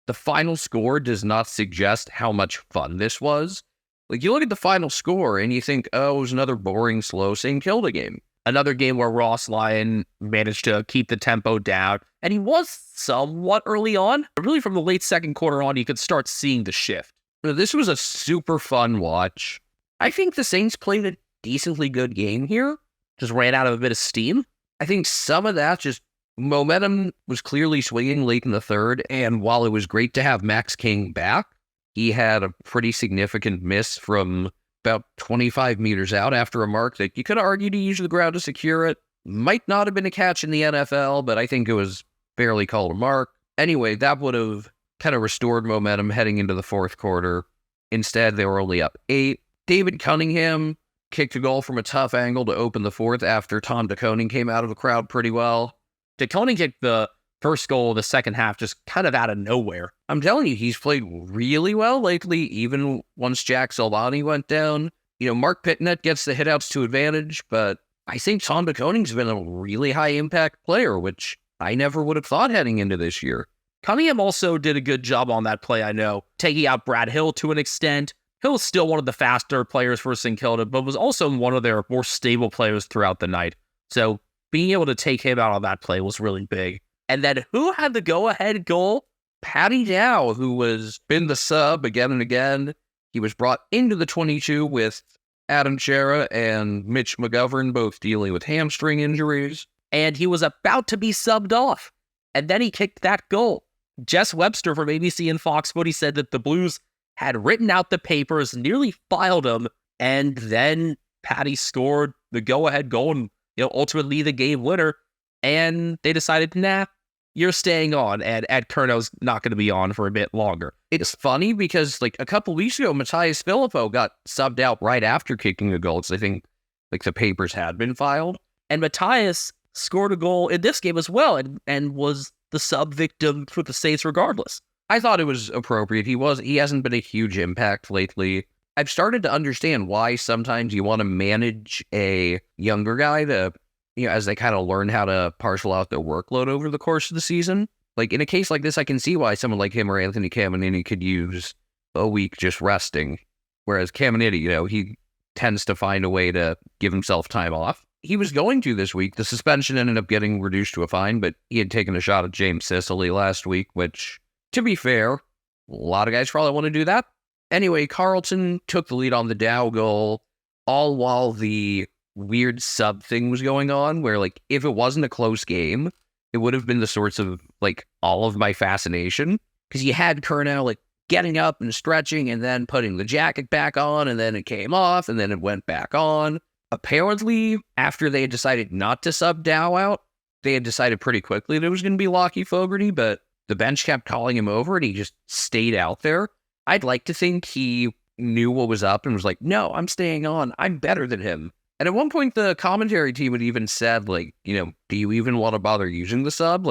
[SPEAKER 8] the final score does not suggest how much fun this was. You look at the final score and you think, oh, it was another boring, slow St. Kilda game.
[SPEAKER 4] Another game where Ross Lyon managed to keep the tempo down, and he was somewhat early on. But really, from the late second quarter on, you could start seeing the shift.
[SPEAKER 8] This was a super fun watch. I think the Saints played a decently good game here.
[SPEAKER 4] Just ran out of a bit of steam.
[SPEAKER 8] I think some of that just momentum was clearly swinging late in the third, and while it was great to have Max King back, he had a pretty significant miss from about 25 meters out after a mark that you could argue to use the ground to secure it. Might not have been a catch in the NFL, but I think it was barely called a mark. Anyway, that would have kind of restored momentum heading into the fourth quarter. Instead, they were only up 8. David Cunningham kicked a goal from a tough angle to open the fourth after Tom DeConing came out of the crowd pretty well.
[SPEAKER 4] DeConing kicked the first goal of the second half just kind of out of nowhere.
[SPEAKER 8] I'm telling you, he's played really well lately, even once Jack Silvani went down. Mark Pitnet gets the hitouts to advantage, but I think Tom DeConing's been a really high-impact player, which I never would have thought heading into this year.
[SPEAKER 4] Cunningham also did a good job on that play, I know, taking out Brad Hill to an extent. Hill was still one of the faster players for St. Kilda, but was also one of their more stable players throughout the night. So being able to take him out on that play was really big. And then who had the go-ahead goal?
[SPEAKER 8] Patty Dow, who was been the sub again and again. He was brought into the 22 with Adam Chera and Mitch McGovern both dealing with hamstring injuries.
[SPEAKER 4] And he was about to be subbed off. And then he kicked that goal. Jess Webster from ABC and Fox Footy said that the Blues had written out the papers, nearly filed them, and then Patty scored the go-ahead goal and ultimately the game winner. And they decided, nah, you're staying on, and Ed Curno's not going to be on for a bit longer.
[SPEAKER 8] It's funny because, a couple weeks ago, Matthias Filippo got subbed out right after kicking a goal, because I think, the papers had been filed.
[SPEAKER 4] And Matthias scored a goal in this game as well, and was the sub victim for the Saints regardless.
[SPEAKER 8] I thought it was appropriate. He hasn't been a huge impact lately. I've started to understand why sometimes you want to manage a younger guy to, as they kind of learn how to parcel out their workload over the course of the season. In a case like this, I can see why someone like him or Anthony Caminiti could use a week just resting. Whereas Caminiti, he tends to find a way to give himself time off. He was going to this week. The suspension ended up getting reduced to a fine, but he had taken a shot at James Sicily last week, which, to be fair, a lot of guys probably want to do that. Anyway, Carlton took the lead on the Dow goal, all while the weird sub thing was going on, where, if it wasn't a close game, it would have been the sorts of, all of my fascination. Because you had Curnow, getting up and stretching and then putting the jacket back on, and then it came off, and then it went back on. Apparently, after they had decided not to sub Dow out, they had decided pretty quickly that it was going to be Lockie Fogarty, but the bench kept calling him over, and he just stayed out there. I'd like to think he knew what was up and was like, no, I'm staying on. I'm better than him. And at one point, the commentary team had even said, do you even want to bother using the sub?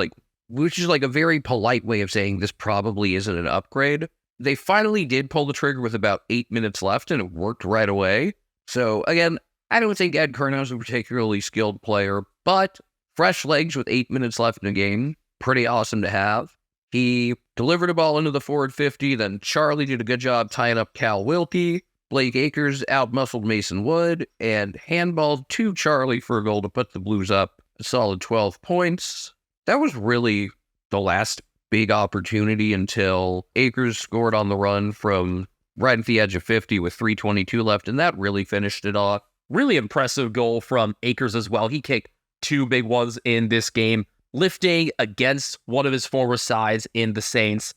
[SPEAKER 8] Which is a very polite way of saying this probably isn't an upgrade. They finally did pull the trigger with about 8 minutes left, and it worked right away. So, again, I don't think Ed Curnow's a particularly skilled player, but fresh legs with 8 minutes left in the game, pretty awesome to have. He delivered a ball into the forward 50, then Charlie did a good job tying up Cal Wilkie. Blake Akers outmuscled Mason Wood and handballed to Charlie for a goal to put the Blues up a solid 12 points. That was really the last big opportunity until Akers scored on the run from right at the edge of 50 with 3:22 left, and that really finished it off.
[SPEAKER 4] Really impressive goal from Akers as well. He kicked 2 big ones in this game, lifting against one of his former sides in the Saints.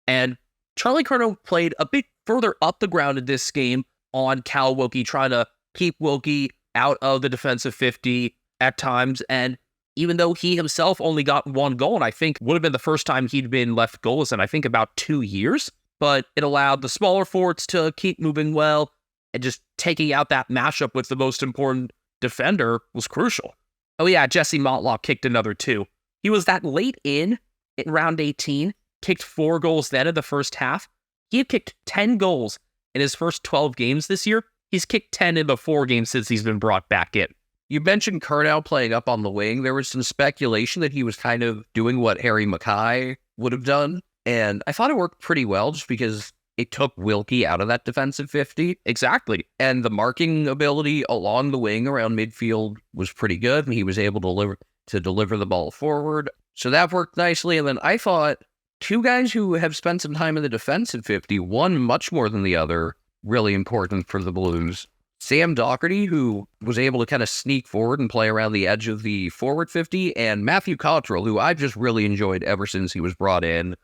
[SPEAKER 4] And Charlie Curnow played a bit further up the ground in this game on Cal Wilkie, trying to keep Wilkie out of the defensive 50 at times. And even though he himself only got 1 goal, and I think would have been the first time he'd been left goalless in, I think, about 2 years, but it allowed the smaller forwards to keep moving well, and just taking out that matchup with the most important defender was crucial. Oh yeah, Jesse Motlock kicked another 2. He was that late in round 18, kicked 4 goals then in the first half. He had kicked 10 goals in his first 12 games this year. He's kicked 10 in the 4 games since he's been brought back in.
[SPEAKER 8] You mentioned Curnow playing up on the wing. There was some speculation that he was kind of doing what Harry Mackay would have done, and I thought it worked pretty well just because it took Wilkie out of that defensive 50.
[SPEAKER 4] Exactly.
[SPEAKER 8] And the marking ability along the wing around midfield was pretty good, and he was able to deliver the ball forward. So that worked nicely. And then I thought 2 guys who have spent some time in the defensive 50, one much more than the other, really important for the Blues. Sam Doherty, who was able to kind of sneak forward and play around the edge of the forward 50, and Matthew Cottrell, who I've just really enjoyed ever since he was brought in.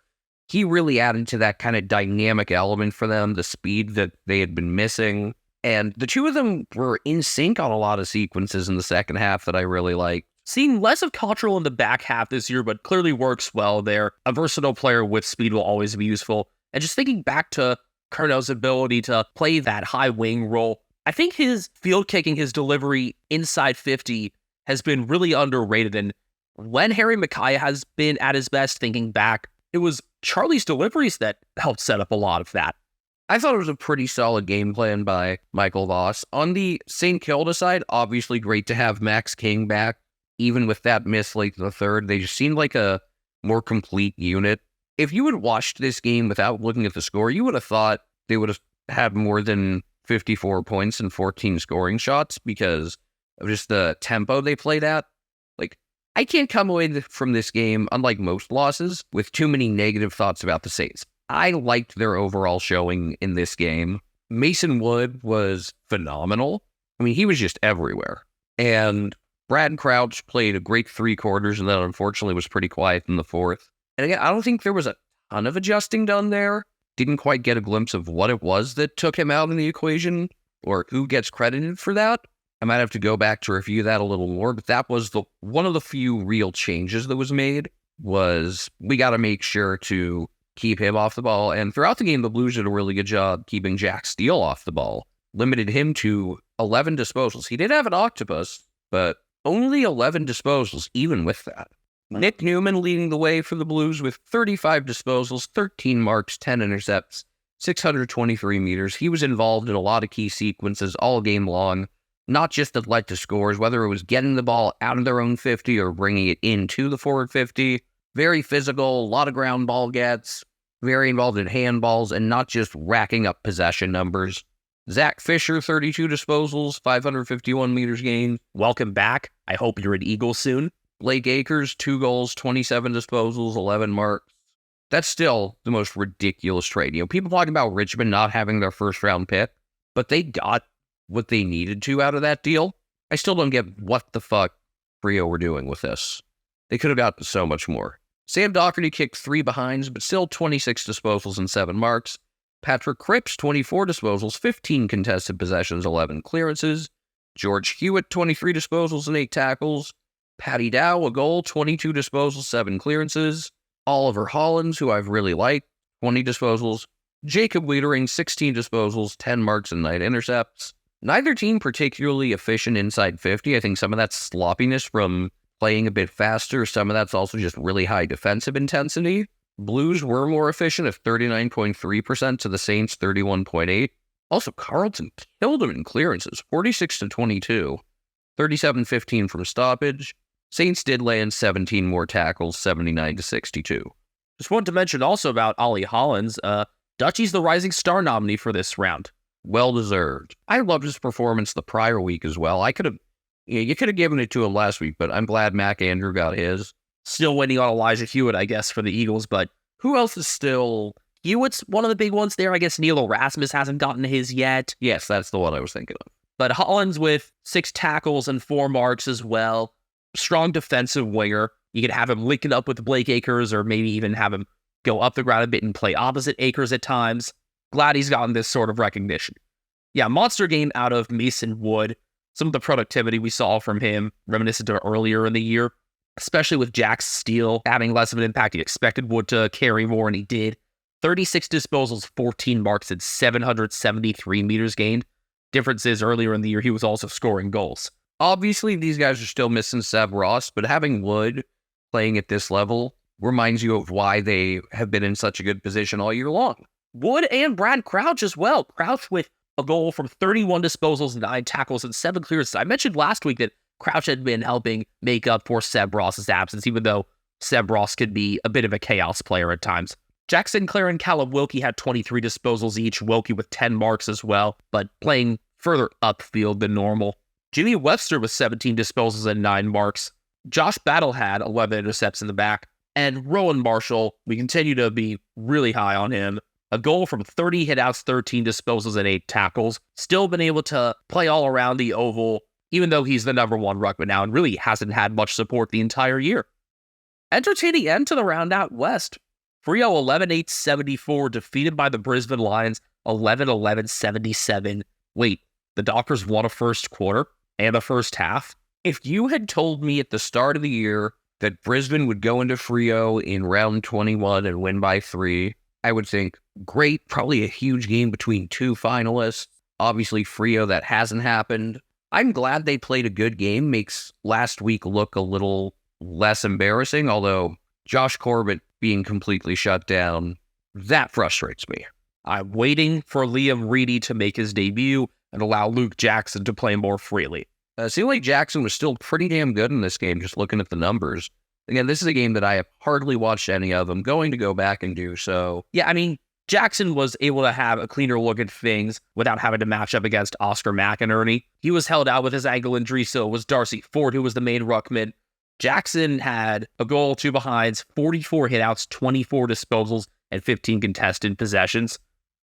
[SPEAKER 8] He really added to that kind of dynamic element for them, the speed that they had been missing. And the 2 of them were in sync on a lot of sequences in the second half that I really liked.
[SPEAKER 4] Seeing less of Cottrell in the back half this year, but clearly works well there. A versatile player with speed will always be useful. And just thinking back to Curnow's ability to play that high wing role, I think his field kicking, his delivery inside 50 has been really underrated. And when Harry Mackay has been at his best, thinking back, it was Charlie's deliveries that helped set up a lot of that.
[SPEAKER 8] I thought it was a pretty solid game plan by Michael Voss. On the St. Kilda side, obviously great to have Max King back. Even with that miss late in the third, they just seemed like a more complete unit. If you had watched this game without looking at the score, you would have thought they would have had more than 54 points and 14 scoring shots because of just the tempo they played at. Like, I can't come away from this game, unlike most losses, with too many negative thoughts about the Saints. I liked their overall showing in this game. Mason Wood was phenomenal. I mean, he was just everywhere. And Brad Crouch played a great 3 quarters and then unfortunately was pretty quiet in the fourth. And again, I don't think there was a ton of adjusting done there. Didn't quite get a glimpse of what it was that took him out in the equation or who gets credited for that. I might have to go back to review that a little more, but that was one of the few real changes that was made was we got to make sure to keep him off the ball. And throughout the game, the Blues did a really good job keeping Jack Steele off the ball, limited him to 11 disposals. He did have an octopus, but only 11 disposals, even with that. Nick Newman leading the way for the Blues with 35 disposals, 13 marks, 10 intercepts, 623 meters. He was involved in a lot of key sequences all game long, not just that led to scores, whether it was getting the ball out of their own 50 or bringing it into the forward 50. Very physical, a lot of ground ball gets, very involved in handballs, and not just racking up possession numbers. Zach Fisher, 32 disposals, 551 meters gained.
[SPEAKER 4] Welcome back. I hope you're an Eagle soon.
[SPEAKER 8] Blake Akers, 2 goals, 27 disposals, 11 marks. That's still the most ridiculous trade. You know, people talking about Richmond not having their first round pick, but they got what they needed to out of that deal. I still don't get what the fuck Frio were doing with this. They could have gotten so much more. Sam Doherty kicked 3 behinds, but still 26 disposals and 7 marks. Patrick Cripps, 24 disposals, 15 contested possessions, 11 clearances. George Hewitt, 23 disposals and 8 tackles. Paddy Dow, a goal, 22 disposals, 7 clearances. Oliver Hollins, who I've really liked, 20 disposals. Jacob Wiedering, 16 disposals, 10 marks and 9 intercepts. Neither team particularly efficient inside 50. I think some of that's sloppiness from playing a bit faster. Some of that's also just really high defensive intensity. Blues were more efficient at 39.3% to the Saints' 31.8%. Also, Carlton killed them in clearances, 46-22, 37-15 from stoppage. Saints did land 17 more tackles, 79-62.
[SPEAKER 4] Just wanted to mention also about Ollie Hollins. Dutchie's the Rising Star nominee for this round.
[SPEAKER 8] Well deserved. I loved his performance the prior week as well. I could have Yeah, you could have given it to him last week, but I'm glad Mac Andrew got his.
[SPEAKER 4] Still waiting on Elijah Hewitt, I guess, for the Eagles, but who else is still... Hewitt's one of the big ones there. I guess Neil Erasmus hasn't gotten his yet.
[SPEAKER 8] Yes, that's the one I was thinking of.
[SPEAKER 4] But Hollins with 6 tackles and 4 marks as well. Strong defensive winger. You could have him linking up with Blake Akers or maybe even have him go up the ground a bit and play opposite Akers at times. Glad he's gotten this sort of recognition. Yeah, monster game out of Mason Wood. Some of the productivity we saw from him reminiscent of earlier in the year, especially with Jack Steele having less of an impact. He expected Wood to carry more, and he did. 36 disposals, 14 marks, and 773 meters gained. Difference is earlier in the year, he was also scoring goals.
[SPEAKER 8] Obviously, these guys are still missing Seb Ross, but having Wood playing at this level reminds you of why they have been in such a good position all year long.
[SPEAKER 4] Wood and Brad Crouch as well. Crouch with a goal from 31 disposals, 9 tackles, and 7 clearances. I mentioned last week that Crouch had been helping make up for Seb Ross's absence, even though Seb Ross could be a bit of a chaos player at times. Jack Sinclair and Callum Wilkie had 23 disposals each, Wilkie with 10 marks as well, but playing further upfield than normal. Jimmy Webster with 17 disposals and 9 marks. Josh Battle had 11 intercepts in the back. And Rowan Marshall, we continue to be really high on him. A goal from 30 hitouts, 13 disposals, and 8 tackles. Still been able to play all around the oval, even though he's the number 1 ruckman now and really hasn't had much support the entire year. Entertaining end to the round out west. Frio 11-8-74, defeated by the Brisbane Lions 11-11-77. Wait, the Dockers won a first quarter and a first half? If you had told me at the start of the year that Brisbane would go into Frio in round 21 and win by 3, I would think, great, probably a huge game between 2 finalists. Obviously, Frio, that hasn't happened. I'm glad they played a good game. Makes last week look a little less embarrassing, although Josh Corbett being completely shut down, that frustrates me. I'm waiting for Liam Reedy to make his debut and allow Luke Jackson to play more freely.
[SPEAKER 8] Seemed like Jackson was still pretty damn good in this game, just looking at the numbers. Again, this is a game that I have hardly watched any of. I'm going to go back and do so.
[SPEAKER 4] Yeah, I mean, Jackson was able to have a cleaner look at things without having to match up against Oscar McInerney. He was held out with his ankle injury, so it was Darcy Ford who was the main ruckman. Jackson had a goal, 2 behinds, 44 hitouts, 24 disposals, and 15 contested possessions.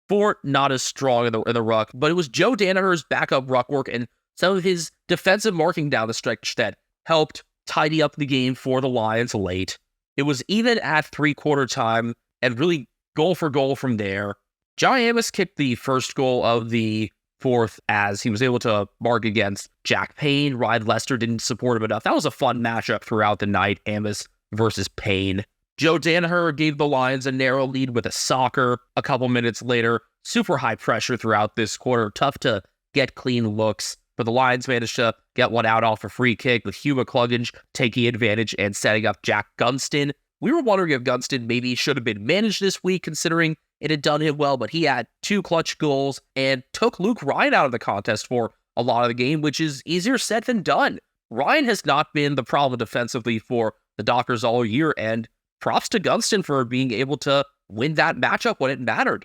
[SPEAKER 4] Ford not as strong in the ruck, but it was Joe Danaher's backup ruck work and some of his defensive marking down the stretch that helped tidy up the game for the Lions late. It was even at 3-quarter time and really goal for goal from there. Johnny Amos kicked the first goal of the fourth as he was able to mark against Jack Payne. Ryan Lester didn't support him enough. That was a fun matchup throughout the night, Amos versus Payne. Joe Danaher gave the Lions a narrow lead with a soccer a couple minutes later. Super high pressure throughout this quarter. Tough to get clean looks, but the Lions managed to get one out off a free kick with Hugh McCluggage taking advantage and setting up Jack Gunston. We were wondering if Gunston maybe should have been managed this week considering it had done him well, but he had 2 clutch goals and took Luke Ryan out of the contest for a lot of the game, which is easier said than done. Ryan has not been the problem defensively for the Dockers all year, and props to Gunston for being able to win that matchup when it mattered.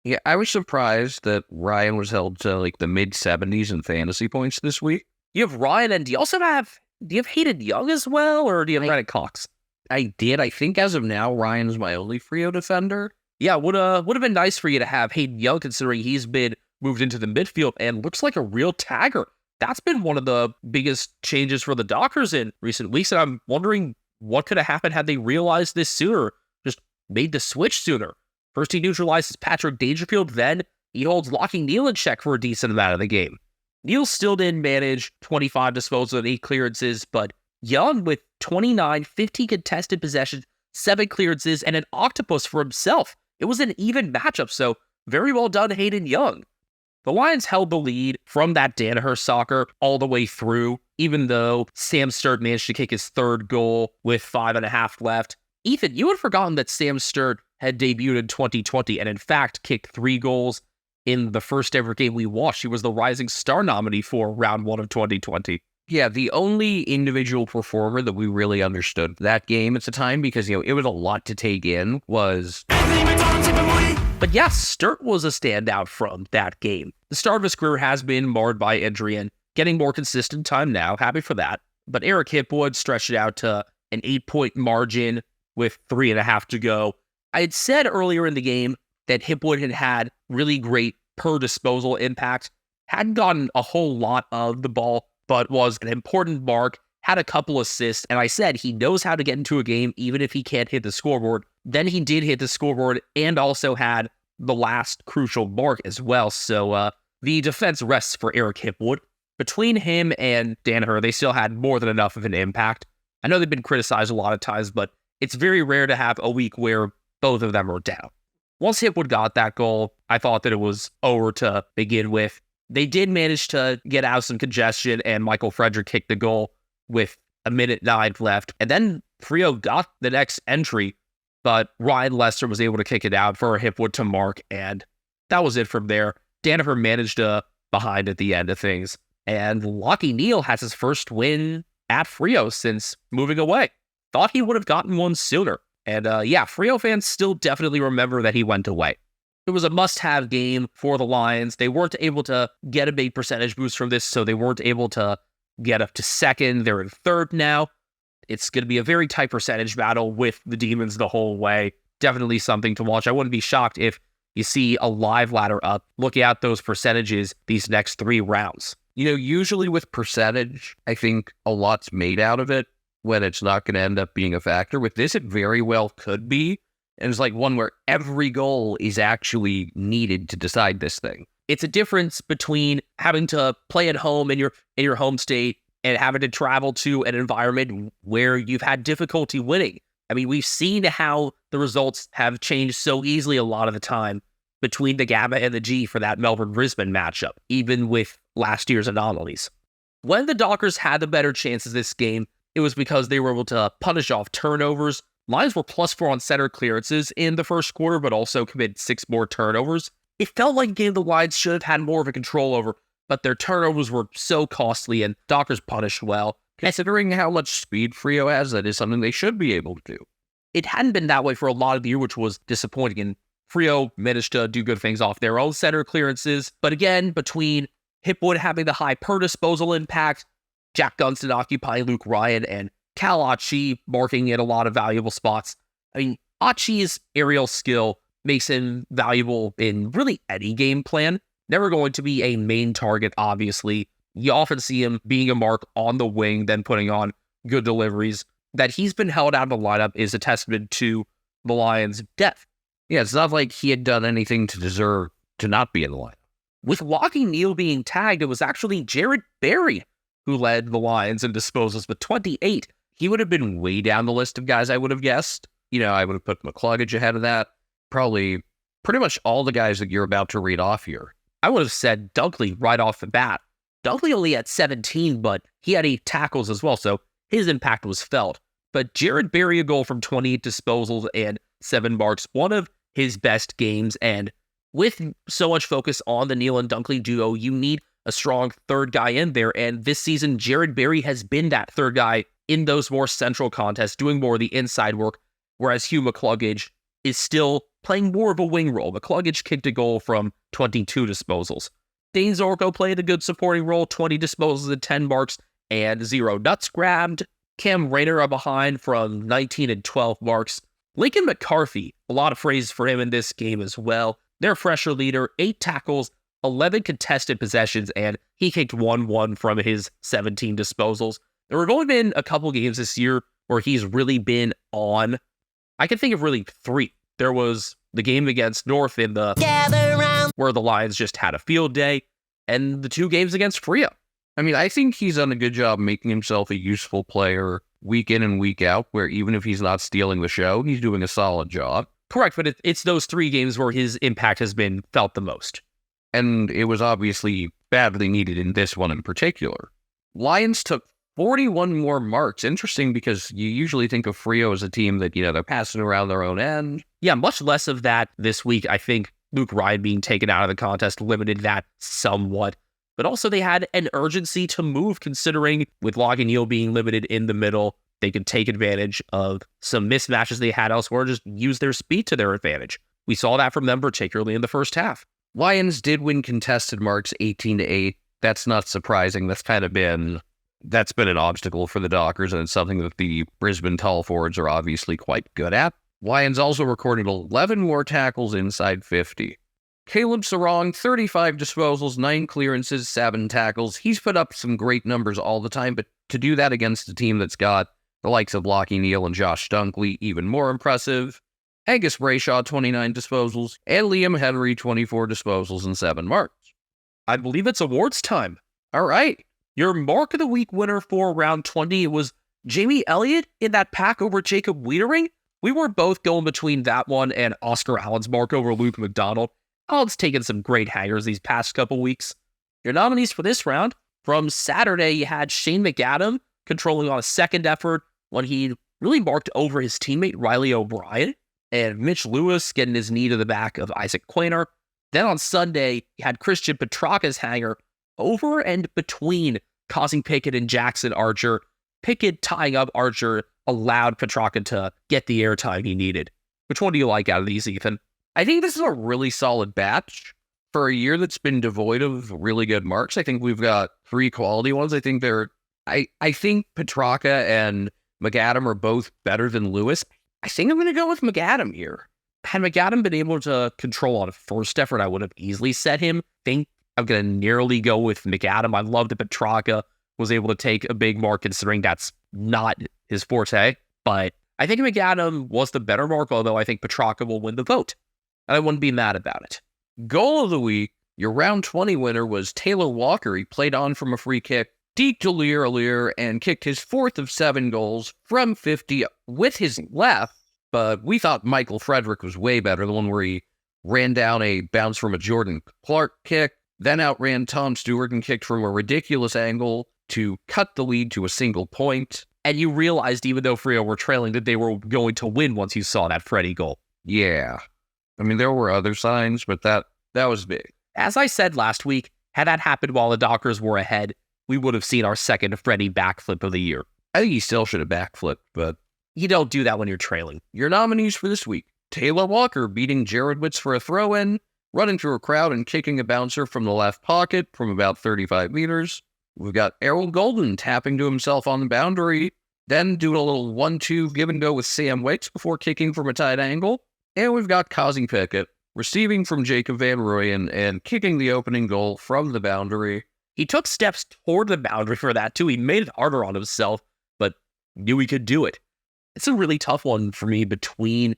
[SPEAKER 8] Yeah, I was surprised that Ryan was held to like the mid-70s in fantasy points this week.
[SPEAKER 4] You have Ryan, and do you have Hayden Young as well, or do you have Brennan Cox?
[SPEAKER 8] I did. I think as of now, Ryan's my only Frio defender.
[SPEAKER 4] Yeah, would have been nice for you to have Hayden Young, considering he's been moved into the midfield and looks like a real tagger. That's been one of the biggest changes for the Dockers in recent weeks, and I'm wondering what could have happened had they realized this sooner, just made the switch sooner. First he neutralizes Patrick Dangerfield, then he holds Lockie Neal in check for a decent amount of the game. Neal still didn't manage 25 disposals and 8 clearances, but Young with 29, 50 contested possessions, 7 clearances, and an octopus for himself. It was an even matchup, so very well done, Hayden Young. The Lions held the lead from that Danaher soccer all the way through, even though Sam Sturt managed to kick his 3rd goal with 5.5 left. Ethan, you had forgotten that Sam Sturt had debuted in 2020 and in fact kicked 3 goals in the first ever game we watched. He was the Rising Star nominee for round 1 of 2020.
[SPEAKER 8] Yeah, the only individual performer that we really understood that game at the time, because, it was a lot to take in, was...
[SPEAKER 4] But yeah, Sturt was a standout from that game. The start of his career has been marred by injury, and getting more consistent time now. Happy for that. But Eric Hipwood stretched it out to an 8-point margin with 3.5 to go. I had said earlier in the game that Hipwood had really great per disposal impact, hadn't gotten a whole lot of the ball, but was an important mark, had a couple assists, and I said he knows how to get into a game even if he can't hit the scoreboard. Then he did hit the scoreboard and also had the last crucial mark as well. So the defense rests for Eric Hipwood. Between him and Danaher, they still had more than enough of an impact. I know they've been criticized a lot of times, but it's very rare to have a week where both of them are down. Once Hipwood got that goal, I thought that it was over to begin with. They did manage to get out of some congestion, and Michael Frederick kicked the goal with 1:09 left. And then Frio got the next entry, but Ryan Lester was able to kick it out for Hipwood to mark, and that was it from there. Danaher managed to behind at the end of things, and Lockie Neal has his first win at Frio since moving away. Thought he would have gotten one sooner. And Frio fans still definitely remember that he went away. It was a must-have game for the Lions. They weren't able to get a big percentage boost from this, so they weren't able to get up to second. They're in third now. It's going to be a very tight percentage battle with the Demons the whole way. Definitely something to watch. I wouldn't be shocked if you see a live ladder up. Look at those percentages these next 3 rounds.
[SPEAKER 8] Usually with percentage, I think a lot's made out of it when it's not going to end up being a factor. With this, it very well could be. And it's like one where every goal is actually needed to decide this thing.
[SPEAKER 4] It's a difference between having to play at home in your home state and having to travel to an environment where you've had difficulty winning. I mean, we've seen how the results have changed so easily a lot of the time between the Gamma and the G for that Melbourne-Brisbane matchup, even with last year's anomalies. When the Dockers had the better chances this game, it was because they were able to punish off turnovers. Lions were +4 on center clearances in the first quarter, but also committed 6 more turnovers. It felt like a game the Lions should have had more of a control over, but their turnovers were so costly and Dockers punished well.
[SPEAKER 8] Considering how much speed Frio has, that is something they should be able to do.
[SPEAKER 4] It hadn't been that way for a lot of the year, which was disappointing, and Frio managed to do good things off their own center clearances. But again, between Hipwood having the high per disposal impact, Jack Dunstan occupying Luke Ryan, and Cal Achi marking in a lot of valuable spots. I mean, Achi's aerial skill makes him valuable in really any game plan. Never going to be a main target, obviously. You often see him being a mark on the wing, then putting on good deliveries. That he's been held out of the lineup is a testament to the Lions' depth.
[SPEAKER 8] Yeah, it's not like he had done anything to deserve to not be in the lineup.
[SPEAKER 4] With Lockie Neal being tagged, it was actually Jared Berry who led the Lions in disposals with 28.
[SPEAKER 8] He would have been way down the list of guys I would have guessed. I would have put McCluggage ahead of that. Probably pretty much all the guys that you're about to read off here.
[SPEAKER 4] I would have said Dunkley right off the bat. Dunkley only had 17, but he had 8 tackles as well, so his impact was felt. But Jared Berry, a goal from 28 disposals and 7 marks, one of his best games. And with so much focus on the Neal and Dunkley duo, you need a strong third guy in there. And this season, Jared Berry has been that third guy in those more central contests, doing more of the inside work, whereas Hugh McCluggage is still playing more of a wing role. McCluggage kicked a goal from 22 disposals. Dane Zorko played a good supporting role, 20 disposals and 10 marks, and 0 nuts grabbed. Cam Rayner are behind from 19 and 12 marks. Lincoln McCarthy, a lot of praise for him in this game as well. Their fresher leader, 8 tackles, 11 contested possessions, and he kicked 1-1 from his 17 disposals. There have only been a couple games this year where he's really been on. I can think of really 3. There was the game against North in the where the Lions just had a field day, and the 2 games against Frio.
[SPEAKER 8] I mean, I think he's done a good job making himself a useful player week in and week out, where even if he's not stealing the show, he's doing a solid job.
[SPEAKER 4] Correct, but it's those 3 games where his impact has been felt the most.
[SPEAKER 8] And it was obviously badly needed in this one in particular. Lions took 41 more marks. Interesting, because you usually think of Frio as a team that, they're passing around their own end.
[SPEAKER 4] Yeah, much less of that this week. I think Luke Ryan being taken out of the contest limited that somewhat. But also they had an urgency to move, considering with Lockie Neal being limited in the middle, they could take advantage of some mismatches they had elsewhere, just use their speed to their advantage. We saw that from them, particularly in the first half.
[SPEAKER 8] Lions did win contested marks 18-8. that's not surprising. That's been an obstacle for the Dockers, and it's something that the Brisbane tall forwards are obviously quite good at. Lions also recorded 11 more tackles inside 50. Caleb Sarong, 35 disposals, 9 clearances, 7 tackles. He's put up some great numbers all the time, but to do that against a team that's got the likes of Lachie Neal and Josh Dunkley, even more impressive. Angus Brayshaw, 29 disposals, and Liam Henry, 24 disposals and 7 marks.
[SPEAKER 4] I believe it's awards time.
[SPEAKER 8] All right.
[SPEAKER 4] Your Mark of the Week winner for round 20 was Jamie Elliott in that pack over Jacob Wiedering. We were both going between that one and Oscar Allen's mark over Luke McDonald. Allen's taken some great hangers these past couple weeks. Your nominees for this round, from Saturday, you had Shane McAdam controlling on a second effort when he really marked over his teammate Riley O'Brien, and Mitch Lewis getting his knee to the back of Isaac Quainer. Then on Sunday, you had Christian Petrarca's hanger over and between causing Pickett and Jackson Archer. Pickett tying up Archer allowed Petrarca to get the airtime he needed. Which one do you like out of these, Ethan?
[SPEAKER 8] I think this is a really solid batch. For a year that's been devoid of really good marks, I think we've got 3 quality ones. I think I think Petrarca and McAdam are both better than Lewis. I think I'm going to go with McAdam here. Had McAdam been able to control on a first effort, I would have easily set him. Think I'm going to nearly go with McAdam. I love that Petrarca was able to take a big mark considering that's not his forte. But I think McAdam was the better mark, although I think Petrarca will win the vote. And I wouldn't be mad about it. Goal of the week, your round 20 winner was Taylor Walker. He played on from a free kick, deked Alir and kicked his 4th of 7 goals from 50 with his left. But we thought Michael Frederick was way better, the one where he ran down a bounce from a Jordan Clark kick, then outran Tom Stewart and kicked from a ridiculous angle to cut the lead to a single point. And you realized, even though Freo were trailing, that they were going to win once you saw that Freddie goal. Yeah. I mean, there were other signs, but that was big.
[SPEAKER 4] As I said last week, had that happened while the Dockers were ahead, we would have seen our second Freddie backflip of the year.
[SPEAKER 8] I think he still should have backflipped, but
[SPEAKER 4] you don't do that when you're trailing.
[SPEAKER 8] Your nominees for this week: Taylor Walker beating Jared Witz for a throw-in, running through a crowd and kicking a bouncer from the left pocket from about 35 meters. We've got Errol Golden tapping to himself on the boundary, then doing a little 1-2 give and go with Sam Waits before kicking from a tight angle. And we've got Causey Pickett receiving from Jacob Van Rooyen and kicking the opening goal from the boundary.
[SPEAKER 4] He took steps toward the boundary for that too. He made it harder on himself, but knew he could do it. It's a really tough one for me between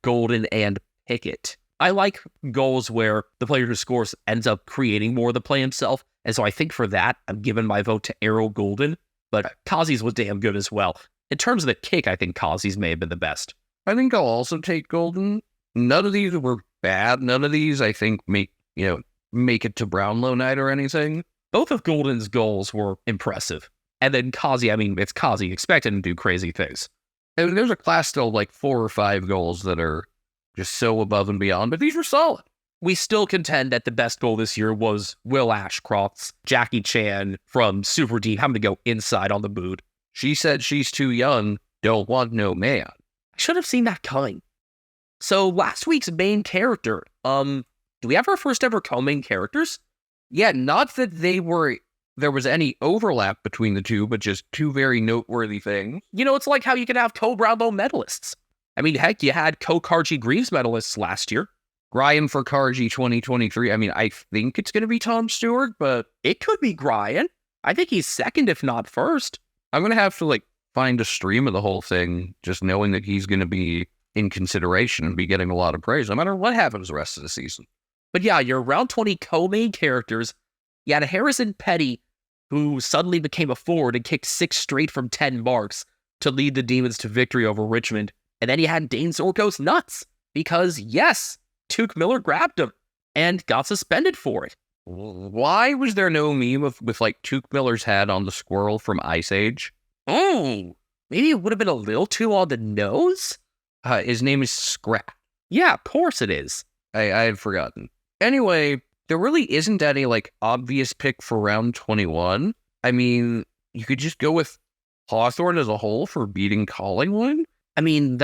[SPEAKER 4] Golden and Pickett. I like goals where the player who scores ends up creating more of the play himself. And so I think for that, I'm giving my vote to Errol Golden, but Causey's was damn good as well. In terms of the kick, I think Causey's may have been the best.
[SPEAKER 8] I think I'll also take Golden. None of these were bad. None of these, I think, make it to Brownlow night or anything.
[SPEAKER 4] Both of Golden's goals were impressive. And then Causey, it's Causey. Expect him to do crazy things.
[SPEAKER 8] And there's a class still like 4 or 5 goals that are just so above and beyond, but these were solid.
[SPEAKER 4] We still contend that the best goal this year was Will Ashcroft's Jackie Chan from super deep, having to go inside on the boot.
[SPEAKER 8] She said she's too young, don't want no man.
[SPEAKER 4] I should have seen that coming. So last week's main character, do we have our first ever co-main characters?
[SPEAKER 8] Yeah, not that there was any overlap between the two, but just 2 very noteworthy things.
[SPEAKER 4] It's like how you can have co-Brownlow medalists. I mean, heck, you had co-Cargie Greaves medalists last year.
[SPEAKER 8] Ryan for Cargie 2023. I mean, I think it's going to be Tom Stewart, but
[SPEAKER 4] it could be Brian. I think he's second, if not first.
[SPEAKER 8] I'm going to have to find a stream of the whole thing, just knowing that he's going to be in consideration and be getting a lot of praise, no matter what happens the rest of the season.
[SPEAKER 4] But yeah, your round 20 co-main characters, you had Harrison Petty, who suddenly became a forward and kicked 6 straight from 10 marks to lead the Demons to victory over Richmond. And then you had Dane Zorko's nuts, because yes, Tuke Miller grabbed him and got suspended for it.
[SPEAKER 8] Why was there no meme with Tuke Miller's head on the squirrel from Ice Age?
[SPEAKER 4] Oh, maybe it would have been a little too on the nose?
[SPEAKER 8] His name is Scrap.
[SPEAKER 4] Yeah, of course it is.
[SPEAKER 8] I had forgotten. Anyway, there really isn't any obvious pick for round 21. I mean, you could just go with Hawthorn as a whole for beating Collingwood.
[SPEAKER 4] I mean,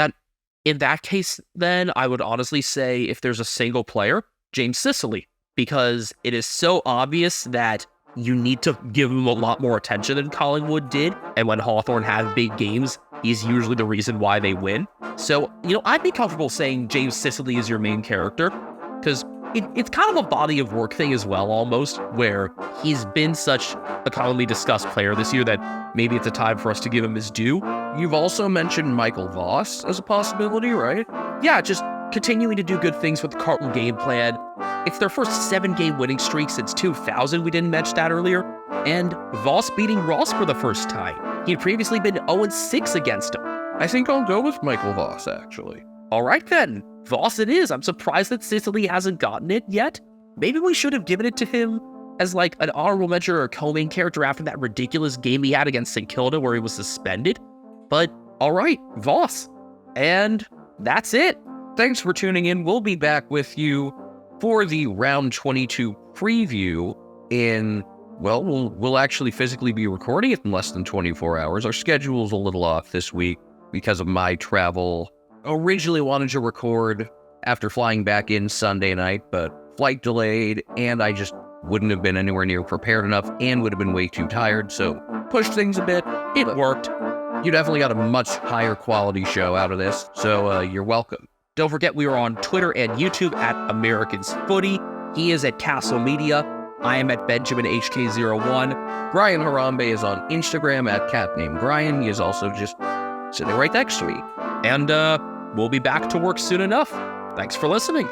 [SPEAKER 4] in that case, then I would honestly say if there's a single player, James Sicily, because it is so obvious that you need to give him a lot more attention than Collingwood did. And when Hawthorn have big games, he's usually the reason why they win. So, I'd be comfortable saying James Sicily is your main character, because it's kind of a body of work thing as well, almost, where he's been such a commonly discussed player this year that maybe it's a time for us to give him his due.
[SPEAKER 8] You've also mentioned Michael Voss as a possibility, right?
[SPEAKER 4] Yeah, just continuing to do good things with the Carlton game plan. It's their first 7-game winning streak since 2000, we didn't mention that earlier, and Voss beating Ross for the first time. He had previously been 0-6 against him.
[SPEAKER 8] I think I'll go with Michael Voss, actually.
[SPEAKER 4] All right then, Voss it is. I'm surprised that Sicily hasn't gotten it yet. Maybe we should have given it to him as like an honorable mention or a co-main character after that ridiculous game he had against St. Kilda where he was suspended. But all right, Voss. And that's it.
[SPEAKER 8] Thanks for tuning in. We'll be back with you for the round 22 preview in, well, we'll actually physically be recording it in less than 24 hours. Our schedule's a little off this week because of my travel. Originally wanted to record after flying back in Sunday night, but flight delayed, and I just wouldn't have been anywhere near prepared enough and would have been way too tired, so pushed things a bit. It worked. You definitely got a much higher quality show out of this, so you're welcome.
[SPEAKER 4] Don't forget we are on Twitter and YouTube at Americans Footy. He is at Castle Media. I am at BenjaminHK01.
[SPEAKER 8] Brian Harambe is on Instagram at CatNameBrian. He is also just sitting right next to me.
[SPEAKER 4] And we'll be back to work soon enough. Thanks for listening.